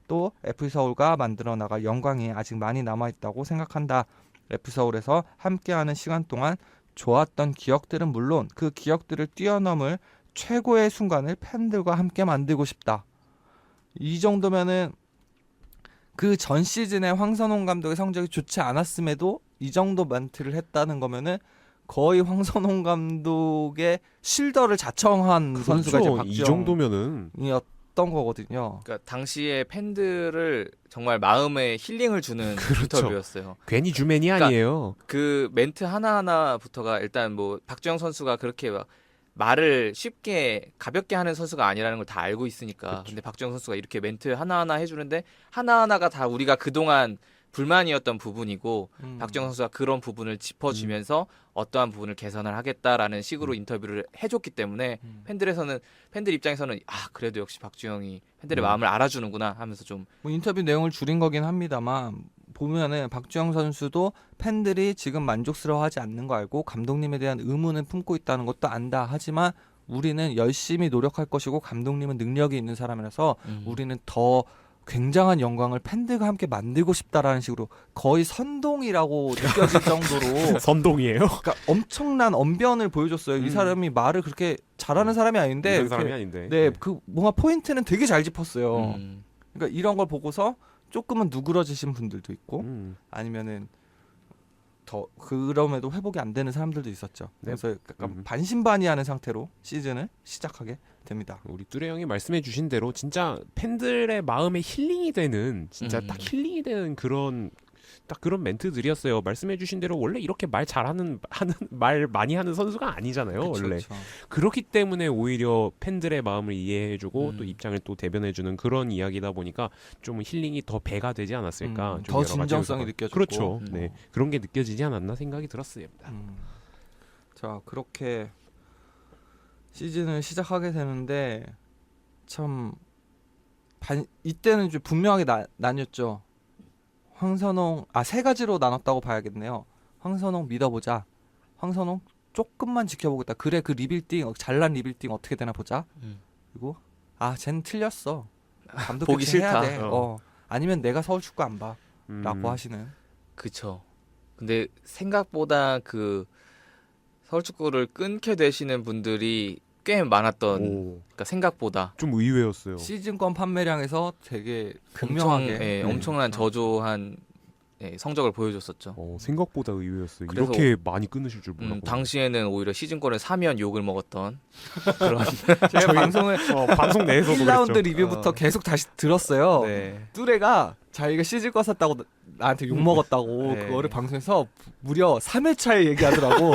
또 F서울과 만들어 나갈 영광이 아직 많이 남아있다고 생각한다. F서울에서 함께하는 시간 동안 좋았던 기억들은 물론 그 기억들을 뛰어넘을 최고의 순간을 팬들과 함께 만들고 싶다. 이 정도면은 그 전 시즌에 황선홍 감독의 성적이 좋지 않았음에도 이 정도 멘트를 했다는 거면은 거의 황선홍 감독의 실더를 자청한 선수가 이제 이 정도면은 박지영이었던 거거든요. 그러니까 당시에 팬들을 정말 마음에 힐링을 주는 그렇죠. 인터뷰였어요. 괜히 주맨이 그러니까 아니에요. 그 멘트 하나하나부터가 일단 뭐 박주영 선수가 그렇게 막 말을 쉽게 가볍게 하는 선수가 아니라는 걸 다 알고 있으니까. 그쵸. 근데 박주영 선수가 이렇게 멘트 하나하나 해주는데 하나하나가 다 우리가 그동안 불만이었던 부분이고 박주영 선수가 그런 부분을 짚어주면서 어떠한 부분을 개선을 하겠다라는 식으로 인터뷰를 해줬기 때문에 팬들 입장에서는 아 그래도 역시 박주영이 팬들의 마음을 알아주는구나 하면서 좀 뭐 인터뷰 내용을 줄인 거긴 합니다만 보면은 박주영 선수도 팬들이 지금 만족스러워하지 않는 거 알고 감독님에 대한 의문을 품고 있다는 것도 안다. 하지만 우리는 열심히 노력할 것이고 감독님은 능력이 있는 사람이라서 우리는 더 굉장한 영광을 팬들과 함께 만들고 싶다라는 식으로 거의 선동이라고 느껴질 정도로 선동이에요. 그러니까 엄청난 언변을 보여줬어요. 이 사람이 말을 그렇게 잘하는 사람이 아닌데 이런 이렇게 사람이 아닌데. 네, 그 뭔가 포인트는 되게 잘 짚었어요. 음. 그러니까 이런 걸 보고서 조금은 누그러지신 분들도 있고 아니면은 더 그럼에도 회복이 안 되는 사람들도 있었죠. 네. 그래서 약간 반신반의하는 상태로 시즌을 시작하게 됩니다. 우리 뚜레 형이 말씀해 주신 대로 진짜 팬들의 마음에 힐링이 되는 진짜 딱 힐링이 되는 그런 딱 그런 멘트들이었어요. 말씀해 주신 대로 원래 이렇게 말 잘하는 말 많이 하는 선수가 아니잖아요. 그쵸, 원래. 그쵸. 그렇기 때문에 오히려 팬들의 마음을 이해해주고 또 입장을 또 대변해주는 그런 이야기다 보니까 좀 힐링이 더 배가 되지 않았을까. 좀 더 여러 가지 진정성이 요소가. 느껴지고. 그렇죠. 네, 그런 게 느껴지지 않았나 생각이 들었습니다. 자 그렇게 시즌을 시작하게 되는데 참 이때는 좀 분명하게 나뉘었죠. 황선홍 세 가지로 나눴다고 봐야겠네요. 황선홍 믿어보자. 황선홍 조금만 지켜보겠다. 그래 그 리빌딩 잘난 리빌딩 어떻게 되나 보자. 그리고 쟤는 틀렸어. 감독 보기 교체해야 싫다. 돼. 아니면 내가 서울 축구 안 봐. 라고 하시는. 그쵸. 근데 생각보다 그 서울 축구를 끊게 되시는 분들이 꽤 많았던 그러니까 생각보다 좀 의외였어요. 시즌권 판매량에서 되게 분명하게 엄청난 저조한 성적을 보여줬었죠. 생각보다 의외였어요. 그래서 이렇게 많이 끊으실 줄 몰랐고. 당시에는 오히려 시즌권을 사면 욕을 먹었던 그런 제가 방송을 방송 내에서도 1라운드 그랬죠. 리뷰부터 계속 다시 들었어요. 네. 뚜레가 자기가 시즌권 샀다고 나한테 욕 먹었다고 네. 그거를 방송에서 무려 3회차에 얘기하더라고.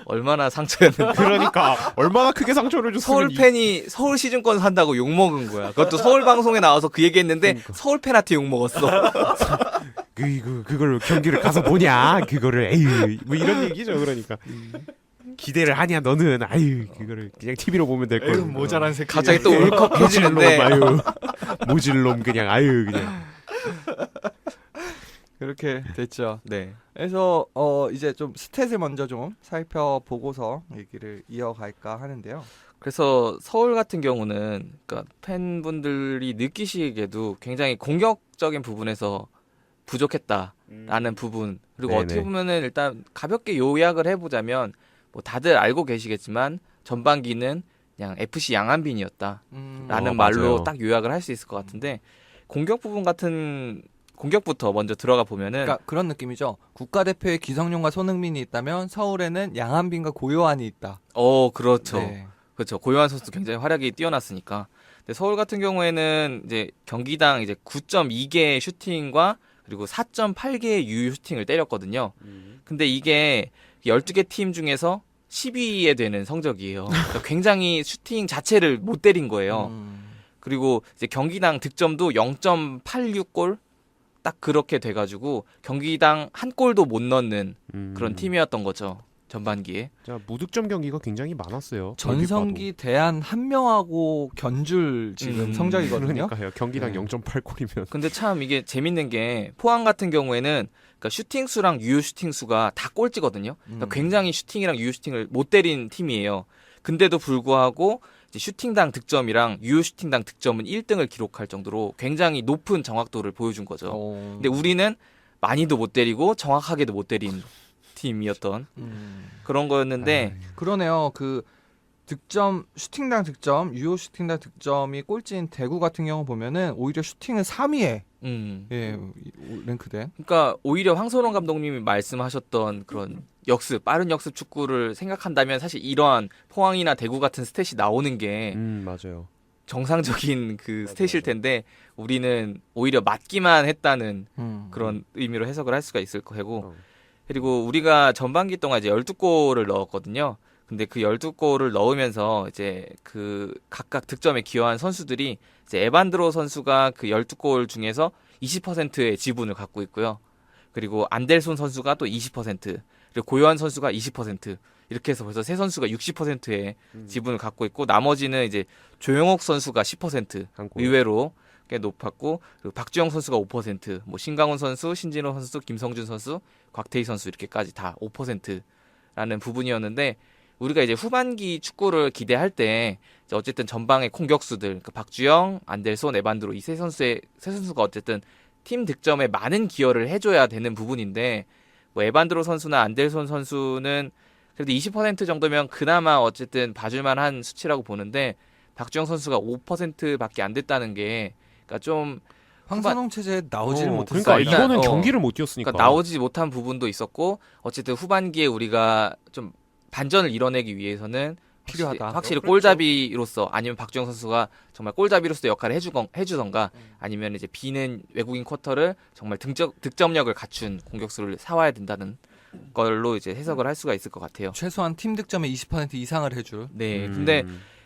얼마나 상처였는데. 그러니까 얼마나 크게 상처를 줬으면 서울 팬이 서울 시즌권 산다고 욕 먹은 거야. 그것도 서울 방송에 나와서 그 얘기했는데 그러니까. 서울 팬한테 욕 먹었어. 그걸 경기를 가서 보냐? 그거를 에휴 뭐 이런 얘기죠. 그러니까 기대를 하냐 너는 아유 그거를 그냥 TV로 보면 될 걸. 모자란 새끼. 갑자기 또 모질놈 울컥해지는데 아유 모질놈 그냥 아유 그냥. 그렇게 됐죠. 네. 그래서 이제 좀 스탯을 먼저 좀 살펴보고서 얘기를 이어갈까 하는데요. 그래서 서울 같은 경우는 그러니까 팬분들이 느끼시기에도 굉장히 공격적인 부분에서 부족했다라는 부분 그리고 네네. 어떻게 보면은 일단 가볍게 요약을 해보자면 뭐 다들 알고 계시겠지만 전반기는 그냥 FC 양한빈이었다라는 말로 맞아요. 딱 요약을 할 수 있을 것 같은데 공격부터 먼저 들어가 보면은 그러니까 그런 느낌이죠. 국가대표에 기성용과 손흥민이 있다면 서울에는 양한빈과 고요한이 있다. 그렇죠. 네. 그렇죠. 고요한 선수 굉장히 활약이 뛰어났으니까. 근데 서울 같은 경우에는 이제 경기당 이제 9.2개의 슈팅과 그리고 4.8개의 유효 슈팅을 때렸거든요. 근데 이게 12개 팀 중에서 10위에 되는 성적이에요. 그러니까 굉장히 슈팅 자체를 못 때린 거예요. 그리고 이제 경기당 득점도 0.86골 딱 그렇게 돼가지고 경기당 한 골도 못 넣는 그런 팀이었던 거죠. 전반기에. 자, 무득점 경기가 굉장히 많았어요. 전성기 대한 한 명하고 견줄 지금 성적이거든요. 그러니까요. 경기당 네. 0.8골이면 근데 참 이게 재밌는 게 포항 같은 경우에는 그러니까 슈팅 수랑 유효 슈팅 수가 다 꼴찌거든요. 그러니까 굉장히 슈팅이랑 유효 슈팅을 못 때린 팀이에요. 근데도 불구하고 이제 슈팅당 득점이랑 유효 슈팅당 득점은 1등을 기록할 정도로 굉장히 높은 정확도를 보여준 거죠. 근데 우리는 많이도 못 때리고 정확하게도 못 때린 팀이었던 그런 거였는데 그러네요. 그 득점 슈팅당 득점 유효 슈팅당 득점이 꼴찌인 대구 같은 경우 보면은 오히려 슈팅은 3위에 예, 랭크된. 그러니까 오히려 황선홍 감독님이 말씀하셨던 그런 역습, 빠른 역습 축구를 생각한다면 사실 이러한 포항이나 대구 같은 스탯이 나오는 게 맞아요. 정상적인 그 스탯일 텐데 우리는 오히려 맞기만 했다는 그런 의미로 해석을 할 수가 있을 거고 그리고 우리가 전반기 동안 이제 12골을 넣었거든요. 근데 그 12골을 넣으면서 이제 그 각각 득점에 기여한 선수들이 이제 에반드로 선수가 그 12골 중에서 20%의 지분을 갖고 있고요. 그리고 안델손 선수가 또 20%, 그리고 고요한 선수가 20%, 이렇게 해서 벌써 세 선수가 60%의 지분을 갖고 있고 나머지는 이제 조영욱 선수가 10% 의외로 꽤 높았고 그리고 박주영 선수가 5%, 뭐 신강훈 선수, 신진호 선수, 김성준 선수, 곽태희 선수 이렇게까지 다 5%라는 부분이었는데 우리가 이제 후반기 축구를 기대할 때 이제 어쨌든 전방의 공격수들 그러니까 박주영, 안델손, 에반드로 이 세 선수가 어쨌든 팀 득점에 많은 기여를 해줘야 되는 부분인데 뭐 에반드로 선수나 안델손 선수는 그래도 20% 정도면 그나마 어쨌든 봐줄만한 수치라고 보는데 박주영 선수가 5%밖에 안 됐다는 게 그러니까 좀 황선홍 체제에 나오지를 못했어요. 그러니까 일단, 이거는 경기를 못 뛰었으니까. 그러니까 나오지 못한 부분도 있었고 어쨌든 후반기에 우리가 좀 반전을 이뤄내기 위해서는 필요하다. 확실히 그렇죠. 골잡이로서 아니면 박주영 선수가 정말 골잡이로서 역할을 해주던가 아니면 이제 비는 외국인 쿼터를 정말 득점력을 갖춘 공격수를 사와야 된다는 걸로 이제 해석을 할 수가 있을 것 같아요. 최소한 팀 득점의 20% 이상을 해줄. 네, 근데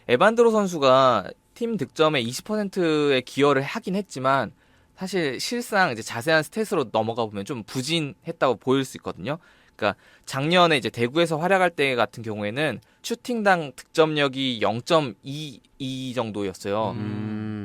에반드로 선수가 팀 득점의 20%의 기여를 하긴 했지만 사실 실상 이제 자세한 스탯으로 넘어가 보면 좀 부진했다고 보일 수 있거든요. 그러니까 작년에 이제 대구에서 활약할 때 같은 경우에는 슈팅당 득점력이 0.22 정도였어요.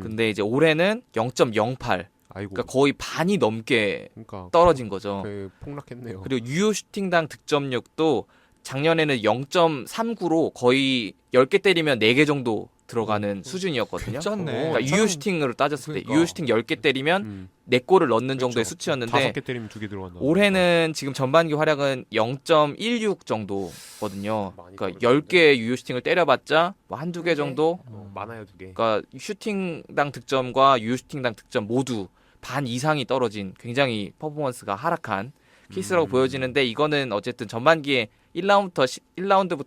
근데 이제 올해는 0.08. 아이고. 그러니까 거의 반이 넘게 그러니까 떨어진 거죠. 폭락했네요. 그리고 유효 슈팅당 득점력도 작년에는 0.39로 거의 10개 때리면 4개 정도 들어가는 수준이었거든요. 괜찮네. 그러니까 유효 슈팅으로 따졌을 때 그러니까. 유효 슈팅 10개 때리면 4골을 넣는 정도의 수치였는데 5개 때리면 2개 들어간다. 올해는 지금 전반기 활약은 0.16 정도거든요. 많이 그러니까 떨어졌는데? 10개 유효 슈팅을 때려봤자 뭐 한두 개 정도. 많아요 2개. 그러니까 슈팅당 득점과 유효 슈팅당 득점 모두 반 이상이 떨어진 굉장히 퍼포먼스가 하락한 케이스라고 보여지는데 이거는 어쨌든 전반기에 1라운드부터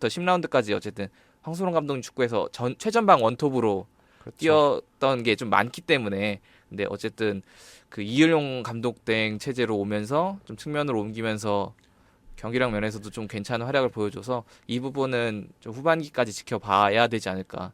10라운드까지 어쨌든 황선홍 감독님 축구에서 최전방 원톱으로 그렇죠. 뛰었던 게 좀 많기 때문에 근데 어쨌든 그 이을용 감독 땡 체제로 오면서 좀 측면으로 옮기면서 경기력 면에서도 좀 괜찮은 활약을 보여줘서 이 부분은 좀 후반기까지 지켜봐야 되지 않을까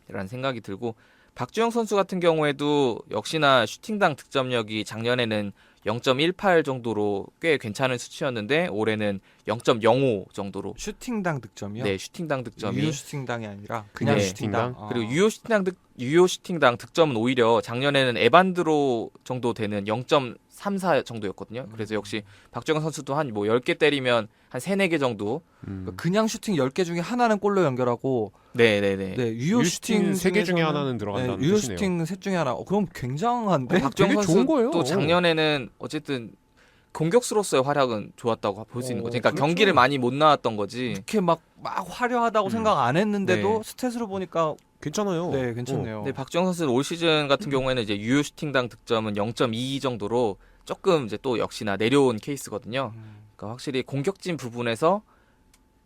라는 생각이 들고 박주영 선수 같은 경우에도 역시나 슈팅당 득점력이 작년에는 0.18 정도로 꽤 괜찮은 수치였는데 올해는 0.05 정도로 슈팅당 득점이요? 네 슈팅당 득점이 유효 슈팅당이 아니라 그냥 네. 슈팅당. 그리고 유효 슈팅당 득점은 오히려 작년에는 에반드로 정도 되는 0.34 정도였거든요. 그래서 역시 박주영 선수도 한 뭐 10개 때리면 한 3, 4개 정도. 그러니까 그냥 슈팅 10개 중에 하나는 골로 연결하고 네네네. 네, 유효 슈팅 3개 중에 중에서는- 하나는 들어간다는 네, 유효 뜻이네요. 슈팅 셋 중에 하나. 그럼 굉장한데? 박주영 되게 좋은 거예요. 선수도 작년에는 어쨌든 공격수로서의 활약은 좋았다고 볼 수 있는 거죠. 그러니까 그렇죠. 경기를 많이 못 나왔던 거지. 이렇게 막 화려하다고 생각 안 했는데도 네. 스탯으로 보니까 괜찮아요. 네, 괜찮네요. 근데 박주영 선수는 올 시즌 같은 경우에는 이제 유효 슈팅당 득점은 0.22 정도로 조금 이제 또 역시나 내려온 케이스거든요. 그러니까 확실히 공격진 부분에서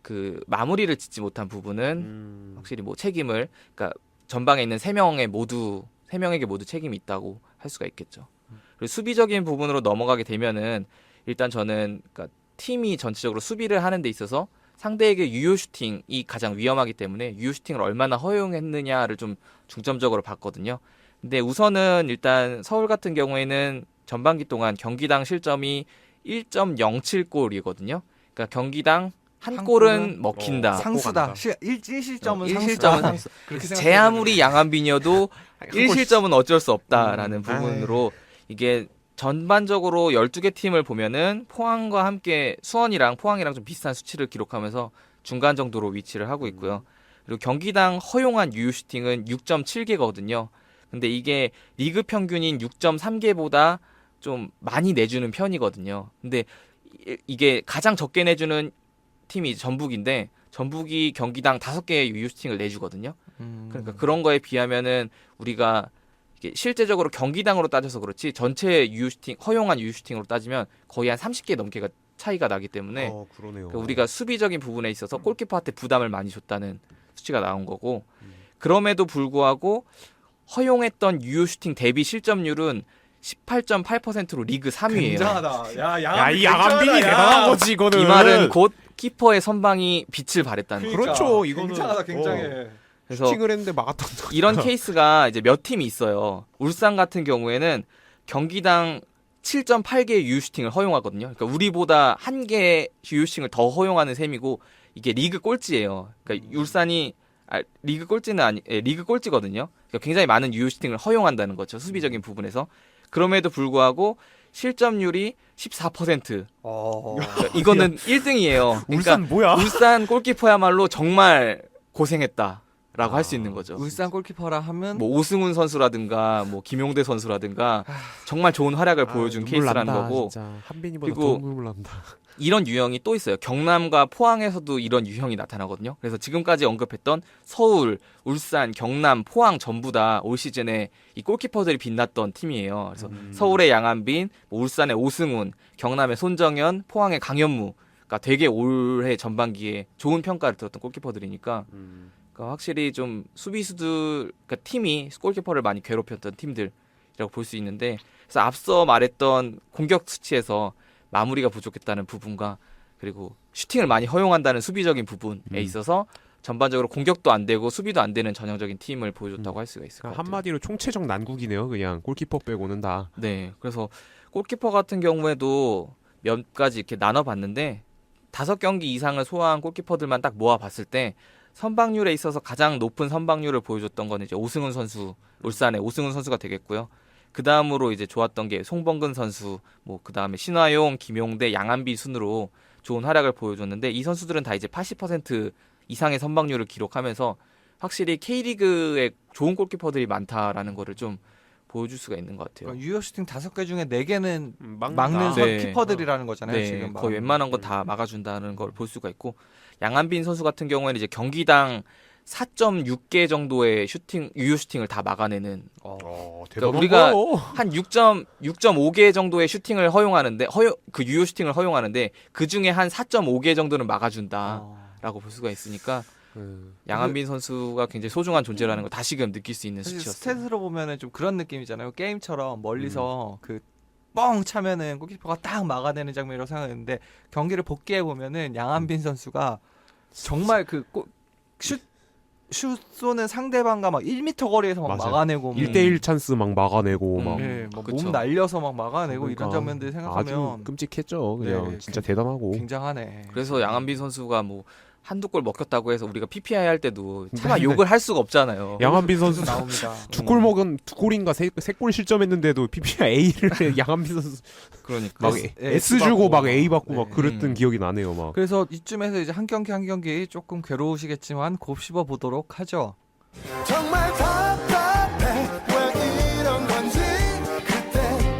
그 마무리를 짓지 못한 부분은 확실히 뭐 책임을 그러니까 전방에 있는 3명에게 모두 책임이 있다고 할 수가 있겠죠. 그리고 수비적인 부분으로 넘어가게 되면은 일단 저는 그러니까 팀이 전체적으로 수비를 하는 데 있어서 상대에게 유효 슈팅이 가장 위험하기 때문에 유효 슈팅을 얼마나 허용했느냐를 좀 중점적으로 봤거든요. 근데 우선은 일단 서울 같은 경우에는 전반기 동안 경기당 실점이 1.07골이거든요. 그러니까 경기당 한 골은 먹힌다. 상수다. 간다. 1실점은 1실점은 상수. 그렇게 제 아무리 양한빈이어도 한 1실점은 어쩔 수 없다라는 음. 부분으로 이게 전반적으로 12개 팀을 보면은 포항과 함께 수원이랑 포항이랑 좀 비슷한 수치를 기록하면서 중간 정도로 위치를 하고 있고요. 그리고 경기당 허용한 유효 슈팅은 6.7개거든요. 근데 이게 리그 평균인 6.3개보다 좀 많이 내주는 편이거든요. 근데 이게 가장 적게 내주는 팀이 전북인데 전북이 경기당 5개의 유효 슈팅을 내주거든요. 그러니까 그런 거에 비하면은 우리가 이게 실제적으로 경기당으로 따져서 그렇지 전체 유효 슈팅 허용한 유효 슈팅으로 따지면 거의 한 30개 넘게가 차이가 나기 때문에 그러네요. 그러니까 우리가 수비적인 부분에 있어서 골키퍼한테 부담을 많이 줬다는 수치가 나온 거고 그럼에도 불구하고 허용했던 유효 슈팅 대비 실점률은 18.8%로 리그 3위예요. 굉장하다. 야, 이 양한빈이 대단한 거지 이거는. 이 말은 곧 키퍼의 선방이 빛을 발했다는 거죠. 그렇죠. 이거는 굉장하다, 굉장해. 그래서 슈팅을 했는데 막았던 거. 이런 케이스가 이제 몇 팀이 있어요. 울산 같은 경우에는 경기당 7.8개의 유효 슈팅을 허용하거든요. 그러니까 우리보다 한 개의 유효 슈팅을 더 허용하는 셈이고 이게 리그 꼴찌예요. 그러니까 울산이 리그 꼴찌는 리그 꼴찌거든요. 그러니까 굉장히 많은 유효 슈팅을 허용한다는 거죠. 수비적인 부분에서. 그럼에도 불구하고 실점률이 14%. 그러니까 이거는 1등이에요. 그러니까 울산 뭐야? 울산 골키퍼야말로 정말 고생했다라고 할 수 있는 거죠. 울산 골키퍼라 하면 뭐 오승훈 선수라든가 뭐 김용대 선수라든가 정말 좋은 활약을 보여준 케이스라는 거고 진짜. 한빈이보다 그리고 더 눈물 난다. 이런 유형이 또 있어요. 경남과 포항에서도 이런 유형이 나타나거든요. 그래서 지금까지 언급했던 서울, 울산, 경남, 포항 전부 다 올 시즌에 이 골키퍼들이 빛났던 팀이에요. 그래서 서울의 양한빈, 뭐 울산의 오승훈, 경남의 손정현, 포항의 강현무가 되게 올해 전반기에 좋은 평가를 들었던 골키퍼들이니까 그러니까 확실히 좀 수비수들, 그러니까 팀이 골키퍼를 많이 괴롭혔던 팀들이라고 볼 수 있는데 그래서 앞서 말했던 공격 수치에서 마무리가 부족했다는 부분과 그리고 슈팅을 많이 허용한다는 수비적인 부분에 있어서 전반적으로 공격도 안 되고 수비도 안 되는 전형적인 팀을 보여줬다고 할 수가 있을 것 같아요. 한마디로 총체적 난국이네요. 그냥 골키퍼 빼고는 다. 네, 그래서 골키퍼 같은 경우에도 몇 가지 이렇게 나눠봤는데 5경기 이상을 소화한 골키퍼들만 딱 모아봤을 때 선방률에 있어서 가장 높은 선방률을 보여줬던 건 이제 오승훈 선수, 울산의 오승훈 선수가 되겠고요. 그 다음으로 이제 좋았던 게 송범근 선수, 뭐 그 다음에 신화용, 김용대, 양한비 순으로 좋은 활약을 보여줬는데 이 선수들은 다 이제 80% 이상의 선방률을 기록하면서 확실히 K리그에 좋은 골키퍼들이 많다라는 거를 좀 보여줄 수가 있는 것 같아요. 유효 슈팅 5개 중에 4개는 막는다. 막는 네. 키퍼들이라는 거잖아요. 네, 지금 거의 웬만한 건 다 막아준다는 걸 볼 수가 있고 양한빈 선수 같은 경우에는 이제 경기당 4.6개 정도의 유효 슈팅을 다 막아내는 대단한 우리가 거예요. 한 6.5개 정도의 슈팅을 허용하는데 그 유효 슈팅을 허용하는데 그 중에 한 4.5개 정도는 막아준다라고 볼 수가 있으니까 양한빈 선수가 굉장히 소중한 존재라는 걸 다시금 느낄 수 있는 사실 수치였어요. 스탯으로 보면은 좀 그런 느낌이잖아요. 게임처럼 멀리서 그 뻥 차면은 골키퍼가 딱 막아내는 장면이라고 생각했는데 경기를 복귀해 보면은 양한빈 선수가 정말 슛 쏘는 상대방과 막 1m 거리에서 막 맞아요. 막아내고 1대1 찬스 막 막아내고 막 막 그쵸. 몸 날려서 막 막아내고 그러니까 이런 장면들 아주 생각하면 끔찍했죠. 그냥 네, 진짜 대단하고. 굉장하네. 그래서 양한빈 선수가 뭐 한두 골 먹혔다고 해서 우리가 PPI 할 때도 차마 네. 욕을 할 수가 없잖아요. 양한빈 선수 나옵니다. 두 골 먹은 2골인가 3골 실점했는데도 PPI A를 양한빈 선수 그러니까 막 S S 주고 막 A 받고 네. 막 그랬던 기억이 나네요. 막. 그래서 이쯤에서 이제 한 경기 한 경기 조금 괴로우시겠지만 곱씹어 보도록 하죠. 정말 답답해 왜 이런 건지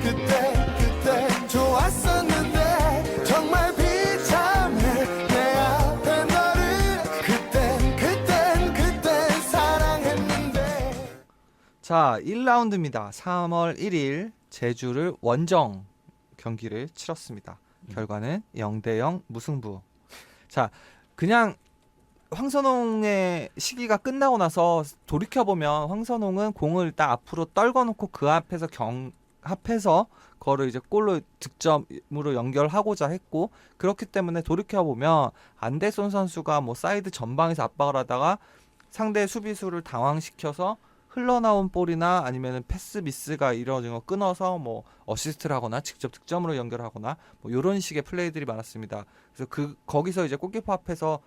그때 좋았었는데 정말 비참해 내 앞에 너를 그땐 사랑했는데. 자, 1라운드입니다. 3월 1일 제주를 원정 경기를 치렀습니다. 결과는 0대0 무승부. 자, 그냥 황선홍의 시기가 끝나고 나서 돌이켜보면 황선홍은 공을 딱 앞으로 떨궈놓고 그 앞에서 합해서 그거를 이제 골로 득점으로 연결하고자 했고 그렇기 때문에 돌이켜보면 안데손 선수가 뭐 사이드 전방에서 압박을 하다가 상대 수비수를 당황시켜서 흘러나온 볼이나 아니면 패스 미스가 이루어진 거 끊어서 뭐 어시스트를 하거나 직접 득점으로 연결하거나 뭐 이런 식의 플레이들이 많았습니다. 그래서 거기서 이제 골키퍼 앞에서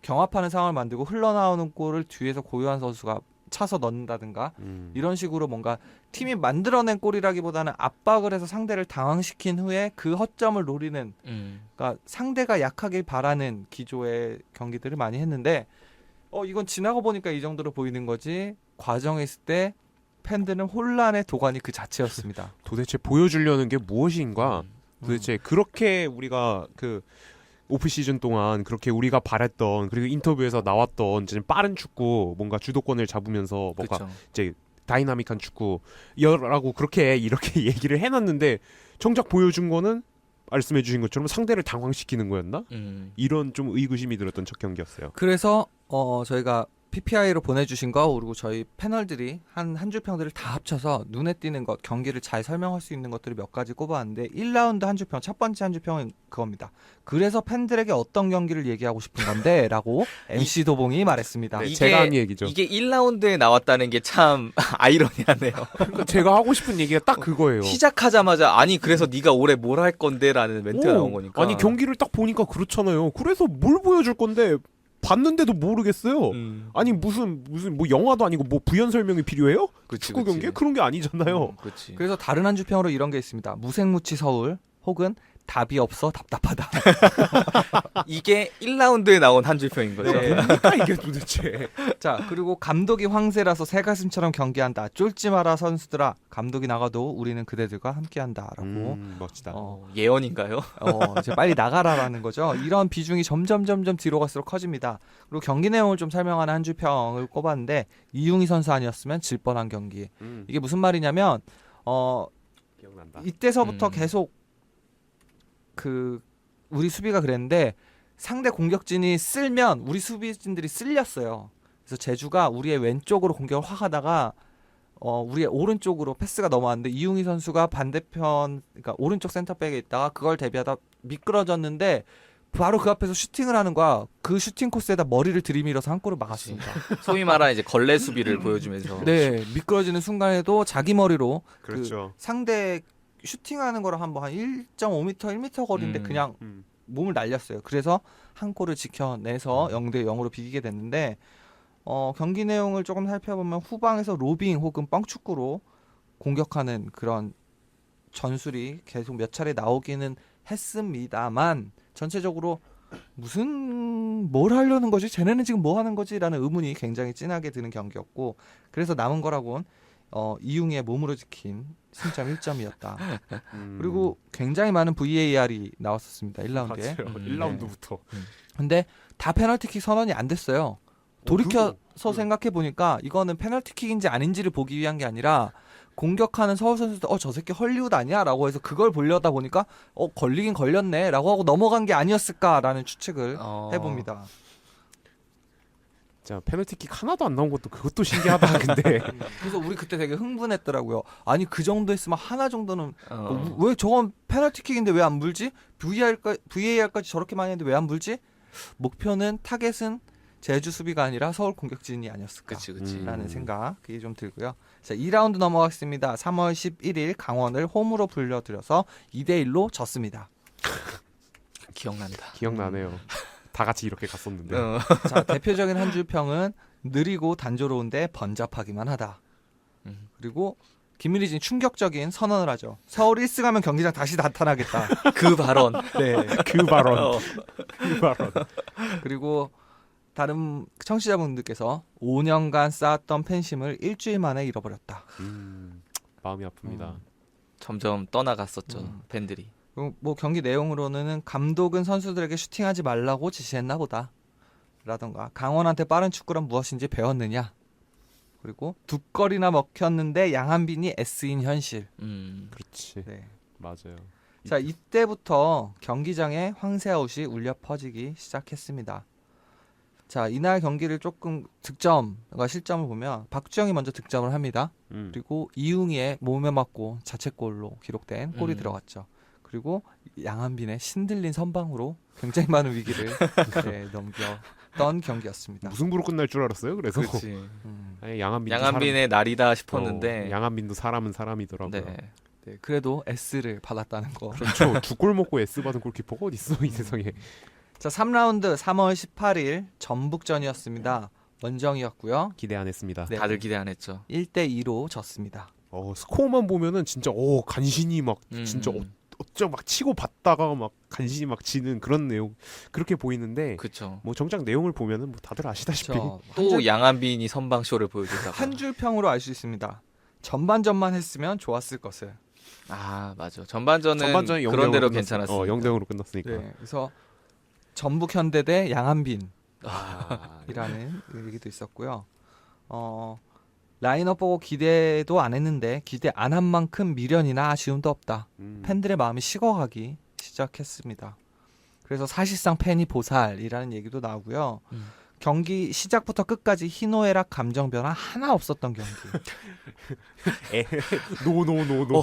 경합하는 상황을 만들고 흘러나오는 골을 뒤에서 고요한 선수가 차서 넣는다든가 이런 식으로 뭔가 팀이 만들어낸 골이라기보다는 압박을 해서 상대를 당황시킨 후에 그 허점을 노리는 그러니까 상대가 약하길 바라는 기조의 경기들을 많이 했는데 이건 지나가 보니까 이 정도로 보이는 거지. 과정에 있을 때 팬들은 혼란의 도가니 그 자체였습니다. 도대체 보여주려는 게 무엇인가? 음. 도대체 그렇게 우리가 그 오프 시즌 동안 그렇게 우리가 바랬던 그리고 인터뷰에서 나왔던 진짜 빠른 축구 뭔가 주도권을 잡으면서 뭔가 그렇죠. 이제 다이나믹한 축구라고 그렇게 이렇게 얘기를 해놨는데 정작 보여준 거는 말씀해주신 것처럼 상대를 당황시키는 거였나? 이런 좀 의구심이 들었던 첫 경기였어요. 그래서 저희가 PPI로 보내주신 거 그리고 저희 패널들이 한 줄 평들을 다 합쳐서 눈에 띄는 것 경기를 잘 설명할 수 있는 것들을 몇 가지 꼽아왔는데 1라운드 한 줄 평 첫 번째 한 줄 평은 그겁니다. 그래서 팬들에게 어떤 경기를 얘기하고 싶은 건데 라고 MC 도봉이 말했습니다. 네, 이게- 제가 한 얘기죠. 이게 1라운드에 나왔다는 게 참 아이러니하네요. 그러니까 제가 하고 싶은 얘기가 딱 그거예요. 시작하자마자 아니 그래서 네가 올해 뭘 할 건데라는 멘트가 오, 나온 거니까. 아니 경기를 딱 보니까 그렇잖아요. 그래서 뭘 보여줄 건데 봤는데도 모르겠어요. 아니 무슨 뭐 영화도 아니고 뭐 부연 설명이 필요해요? 그치, 축구 그치. 경기에 그런 게 아니잖아요. 그렇지. 그래서 다른 한 줄 평으로 이런 게 있습니다. 무색무취 서울 혹은 답이 없어 답답하다. 이게 1라운드에 나온 한 줄평인 거죠. 네. 뭡니까 이게 도대체? 자 그리고 감독이 황새라서 새가슴처럼 경기한다. 쫄지 마라 선수들아. 감독이 나가도 우리는 그대들과 함께한다라고. 멋지다. 예언인가요? 이제 빨리 나가라라는 거죠. 이런 비중이 점점 뒤로 갈수록 커집니다. 그리고 경기 내용을 좀 설명하는 한 줄 평을 꼽았는데 이웅희 선수 아니었으면 질 뻔한 경기. 이게 무슨 말이냐면 기억난다. 이때서부터 계속 우리 수비가 그랬는데 상대 공격진이 쓸면 우리 수비진들이 쓸렸어요. 그래서 제주가 우리의 왼쪽으로 공격을 확 하다가 우리의 오른쪽으로 패스가 넘어왔는데 이웅희 선수가 반대편 그러니까 오른쪽 센터백에 있다가 그걸 대비하다 미끄러졌는데 바로 그 앞에서 슈팅을 하는 거야. 그 슈팅 코스에다 머리를 들이밀어서 한 골을 막았습니다. 소위 말하는 이제 걸레 수비를 보여주면서. 네, 미끄러지는 순간에도 자기 머리로 그렇죠. 상대 슈팅하는 거랑 한 1.5m, 1m 거리인데 그냥 몸을 날렸어요. 그래서 한 골을 지켜내서 0대 0으로 비기게 됐는데 경기 내용을 조금 살펴보면 후방에서 로빙 혹은 뻥축구로 공격하는 그런 전술이 계속 몇 차례 나오기는 했습니다만 전체적으로 뭘 하려는 거지? 쟤네는 지금 뭐 하는 거지? 라는 의문이 굉장히 진하게 드는 경기였고 그래서 남은 거라곤 이웅의 몸으로 지킨 승점 1점이었다. 그리고 굉장히 많은 VAR이 나왔었습니다. 1라운드에. 맞아요. 1라운드부터. 근데 다 페널티킥 선언이 안 됐어요. 돌이켜서 생각해 보니까 이거는 페널티킥인지 아닌지를 보기 위한 게 아니라 공격하는 서울 선수들 저 새끼 헐리우드 아니야? 라고 해서 그걸 보려다 보니까 걸리긴 걸렸네 라고 하고 넘어간 게 아니었을까라는 추측을 해봅니다. 자 페널티킥 하나도 안 나온 것도 그것도 신기하다. 근데 그래서 우리 그때 되게 흥분했더라고요. 아니 그 정도 했으면 하나 정도는 왜 저건 페널티킥인데 왜 안 물지? VAR까지 저렇게 많이 했는데 왜 안 물지? 목표는 타겟은 제주 수비가 아니라 서울 공격진이 아니었을까 라는 생각이 좀 들고요. 자 2라운드 넘어가겠습니다. 3월 11일 강원을 홈으로 불려들여서 2대1로 졌습니다. 기억난다. 기억나네요. 다 같이 이렇게 갔었는데. 자 대표적인 한 줄 평은 느리고 단조로운데 번잡하기만 하다. 그리고 김민희진 충격적인 선언을 하죠. 서울 1승 하면 경기장 다시 나타나겠다. 그 발언. 네. 그 발언. 그 발언. 그리고 다른 청취자분들께서 5년간 쌓았던 팬심을 일주일 만에 잃어버렸다. 마음이 아픕니다. 점점 떠나갔었죠. 팬들이. 뭐 경기 내용으로는 감독은 선수들에게 슈팅하지 말라고 지시했나 보다. 라던가 강원한테 빠른 축구란 무엇인지 배웠느냐. 그리고 두 골이나 먹혔는데 양한빈이 S인 현실. 그렇지. 네. 맞아요. 자 이때부터 경기장에 황새아웃이 울려 퍼지기 시작했습니다. 자 이날 경기를 조금 득점과 실점을 보면 박주영이 먼저 득점을 합니다. 그리고 이웅이의 몸에 맞고 자책골로 기록된 골이 들어갔죠. 그리고 양한빈의 신들린 선방으로 굉장히 많은 위기를 넘겼던 경기였습니다. 무승부로 끝날 줄 알았어요. 그래서 그렇지. 아니, 양한빈도 양한빈의 날이다 싶었는데. 양한빈도 사람은 사람이더라고요. 네. 네, 그래도 S를 받았다는 거. 그렇죠. 두 골 먹고 S 받은 골키퍼가 어디 있어 이 세상에. 자 3라운드 3월 18일 전북전이었습니다. 원정이었고요. 기대 안 했습니다. 네. 다들 기대 안 했죠. 1대2로 졌습니다. 스코어만 보면은 진짜 간신히 막 진짜 어쩌 막 치고 받다가 막 간신히 막 지는 그런 내용 그렇게 보이는데 그쵸. 뭐 정작 내용을 보면은 뭐 다들 아시다시피 또 양한빈이 선방쇼를 보여줬다가 한 줄 평으로 알 수 있습니다. 전반전만 했으면 좋았을 것을. 아 맞아. 전반전은 전반전이 그런 대로 0대0으로 괜찮았어. 0대0으로 끝났으니까. 네, 그래서 전북 현대 대 양한빈이라는 아, 얘기도 있었고요. 라인업 보고 기대도 안 했는데 기대 안 한 만큼 미련이나 아쉬움도 없다. 팬들의 마음이 식어가기 시작했습니다. 그래서 사실상 팬이 보살이라는 얘기도 나오고요. 경기 시작부터 끝까지 희노애락 감정 변화 하나 없었던 경기. 노노노노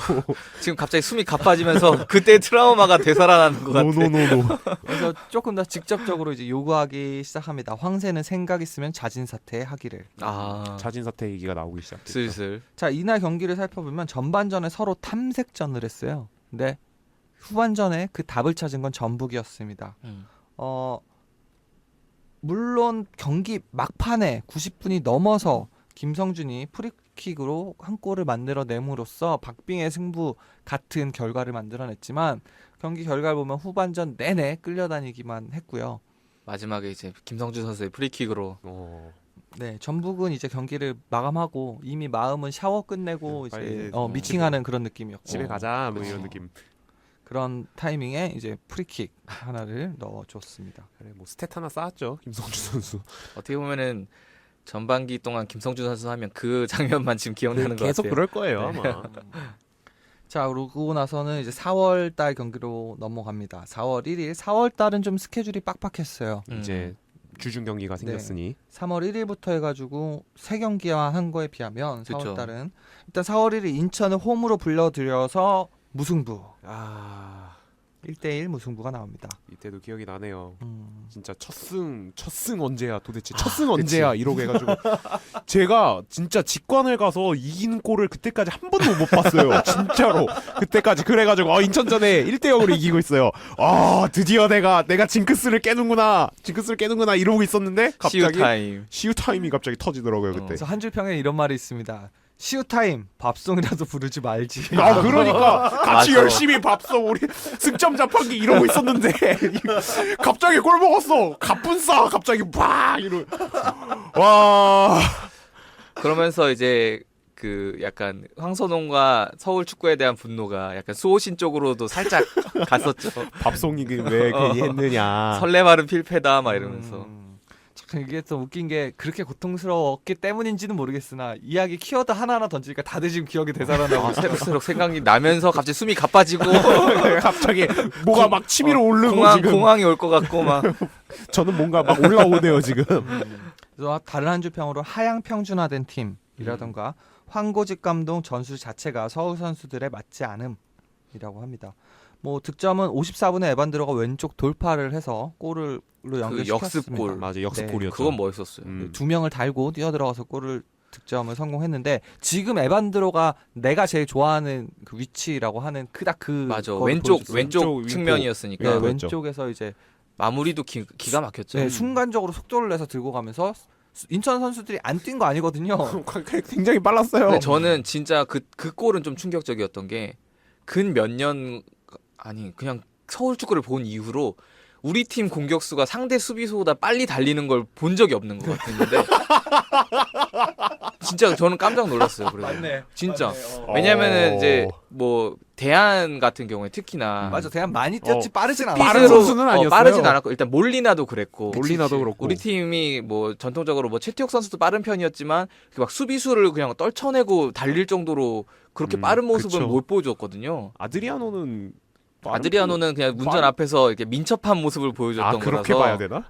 지금 갑자기 숨이 가빠지면서 그때 트라우마가 되살아나는 것 같아. 노노노노. 그래서 조금 더 직접적으로 이제 요구하기 시작합니다. 황새는 생각 있으면 자진 사퇴하기를. 아 자진 사퇴 얘기가 나오기 시작했죠. 슬슬. 자, 이날 경기를 살펴보면 전반전에 서로 탐색전을 했어요. 근데 후반전에 그 답을 찾은 건 전북이었습니다. 물론 경기 막판에 90분이 넘어서 김성준이 프리킥으로 한 골을 만들어 내므로써 박빙의 승부 같은 결과를 만들어냈지만 경기 결과를 보면 후반전 내내 끌려다니기만 했고요. 마지막에 이제 김성준 선수의 프리킥으로 네, 전북은 이제 경기를 마감하고 이미 마음은 샤워 끝내고 빨리 이제 이제 미팅하는 그런 느낌이었고 집에 가자 뭐 그치. 이런 느낌. 그런 타이밍에 이제 프리킥 하나를 넣어줬습니다. 그래 뭐 스탯 하나 쌓았죠 김성주 선수. 어떻게 보면은 전반기 동안 김성준 선수 하면 그 장면만 지금 기억나는 것 계속 같아요. 그럴 거예요 아마. 자, 그러고 나서는 이제 4월 달 경기로 넘어갑니다. 4월 1일, 4월 달은 좀 스케줄이 빡빡했어요. 이제 주중 경기가 생겼으니 3월 1일부터 해가지고 3경기만 한 거에 비하면 4월 그쵸. 달은 일단 4월 1일 인천을 홈으로 불러들여서 무승부. 아 1대1 무승부가 나옵니다. 이때도 기억이 나네요. 음. 진짜 첫승 언제야 도대체 첫승 언제야 이러고 해가지고 제가 진짜 직관을 가서 이긴 골을 그때까지 한 번도 못 봤어요. 진짜로 그때까지 그래가지고 인천전에 1대0으로 이기고 있어요. 아 드디어 내가 징크스를 깨는구나 이러고 있었는데 갑자기 시우타임. 시우타임이 갑자기 터지더라고요 그때. 그래서 한 줄 평에 이런 말이 있습니다. 시우타임 밥송이라도 부르지 말지. 아 그러니까 같이 맞아. 열심히 밥써 우리 승점 자판기 이러고 있었는데 갑자기 골 먹었어 갑분싸 갑자기 팍 이러 와 그러면서 이제 그 약간 황선홍과 서울 축구에 대한 분노가 약간 수호신 쪽으로도 살짝 갔었죠. 밥송이 왜 괜히 했느냐. 설레발은 필패다 막 이러면서. 참 이게 좀 웃긴 게 그렇게 고통스러웠기 때문인지는 모르겠으나 이야기 키워드 하나하나 던지니까 다들 지금 기억이 되살아나고 새록새록 생각이 나면서 갑자기 숨이 가빠지고 갑자기 뭐가 막 치밀어 오르고 지금 공항이 올 것 같고 막. 저는 뭔가 막 올라오네요 지금. 그래서 다른 한 줄 평으로 하향 평준화된 팀이라던가 황고직 감독 전술 자체가 서울 선수들에 맞지 않음이라고 합니다. 뭐 득점은 54분에 에반드로가 왼쪽 돌파를 해서 골로 연결시켰습니다. 역습골. 맞아 역습골이었죠. 그건 멋있었어요. 두 명을 달고 뛰어들어가서 골을 득점을 성공했는데 지금 에반드로가 내가 제일 좋아하는 그 위치라고 하는 그닥 그 맞아. 거를 왼쪽 보여줬어요. 왼쪽 왼쪽 측면이었으니까 네, 그렇죠. 왼쪽에서 이제 마무리도 기가 막혔죠. 네, 순간적으로 속도를 내서 들고 가면서 인천 선수들이 안 뛴 거 아니거든요. 굉장히 빨랐어요. 근데 저는 진짜 그 골은 좀 충격적이었던 게 근 몇 년 아니 그냥 서울 축구를 본 이후로 우리 팀 공격수가 상대 수비수보다 빨리 달리는 걸 본 적이 없는 것 같았는데 진짜 저는 깜짝 놀랐어요. 그래서 진짜 왜냐면은 이제 뭐 대안 같은 경우에 특히나 맞아, 대한 많이 뛰었지 빠르진 않아. 빠른 선수는 아니었어요. 빠르진 않았고 일단 몰리나도 그랬고 몰리나도 그렇고 우리 팀이 뭐 전통적으로 뭐 최태욱 선수도 빠른 편이었지만 막 수비수를 그냥 떨쳐내고 달릴 정도로 그렇게 빠른 모습은 그쵸. 못 보여줬거든요. 아드리아노는 아드리아노는 그냥 문전 앞에서 이렇게 민첩한 모습을 보여줬던 그렇게 거라서 봐야 되나?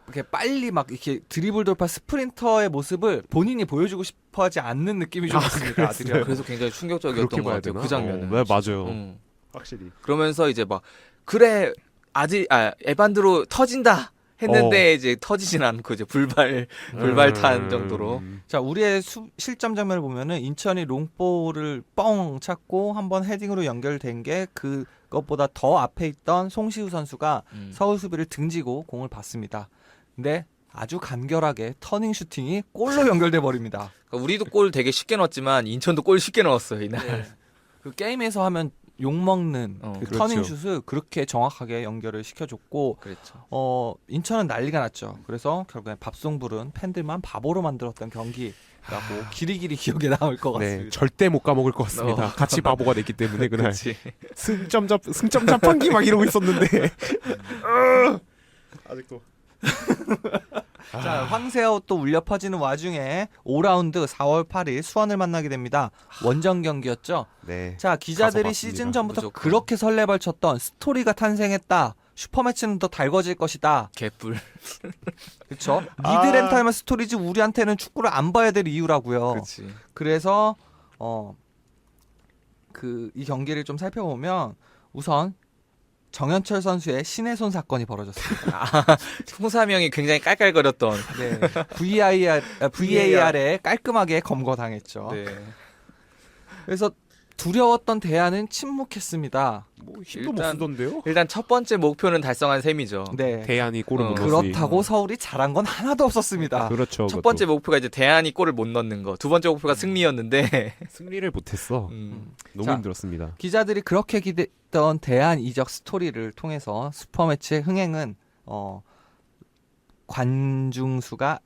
이렇게 빨리 막 이렇게 드리블 돌파 스프린터의 모습을 본인이 보여주고 싶어하지 않는 느낌이 좀 있습니다. 아드리아노. 그래서 굉장히 충격적이었던 그렇게 것 봐야 같아요. 되나? 그 장면은. 네 맞아요. 확실히. 그러면서 이제 막 그래 에반드로 터진다 했는데 이제 터지진 않고 이제 불발탄 정도로. 자, 우리의 실점 장면을 보면은 인천이 롱볼을 뻥 찾고 한번 헤딩으로 연결된 게 그것보다 더 앞에 있던 송시우 선수가 서울 수비를 등지고 공을 받습니다. 근데 아주 간결하게 터닝 슈팅이 골로 연결돼 버립니다. 그러니까 우리도 골 되게 쉽게 넣었지만 인천도 골 쉽게 넣었어요 이날. 그 게임에서 하면 욕먹는 그 그렇죠. 터닝슛을 그렇게 정확하게 연결을 시켜줬고 그렇죠. 인천은 난리가 났죠. 그래서 결국엔 밥송 부른 팬들만 바보로 만들었던 경기라고 길이길이 기억에 남을 것 같습니다. 네, 절대 못 까먹을 것 같습니다. 같이 바보가 됐기 때문에 그날 그렇지. 승점 자판기 막 이러고 있었는데 아직도 자, 황새우 또 울려 퍼지는 와중에 5라운드 4월 8일 수원을 만나게 됩니다. 원정 경기였죠. 네. 자, 기자들이 가서 봤습니다. 시즌 전부터 무조건. 그렇게 설레발쳤던 스토리가 탄생했다. 슈퍼매치는 더 달궈질 것이다. 개뿔. 그렇죠? 미드렌탈만 스토리지 우리한테는 축구를 안 봐야 될 이유라고요. 그렇지. 그래서 이 경기를 좀 살펴보면 우선 정현철 선수의 신혜손 사건이 벌어졌습니다. 홍삼형이 굉장히 깔깔거렸던. 네. VAR에 깔끔하게 검거당했죠. 네. 그래서 두려웠던 대안은 침묵했습니다. 뭐 힘도 못 일단- 쓰던데요. 일단 첫 번째 목표는 달성한 셈이죠. 네. 대안이 골을 못 넣었으니. 그렇다고 서울이 잘한 건 하나도 없었습니다. 그렇죠. 첫 그것도. 번째 목표가 이제 대안이 골을 못 넣는 거. 두 번째 목표가 승리였는데. 승리를 못했어. 너무 자, 힘들었습니다. 기자들이 그렇게 기대했던 대안 이적 스토리를 통해서 슈퍼매치의 흥행은 관중수가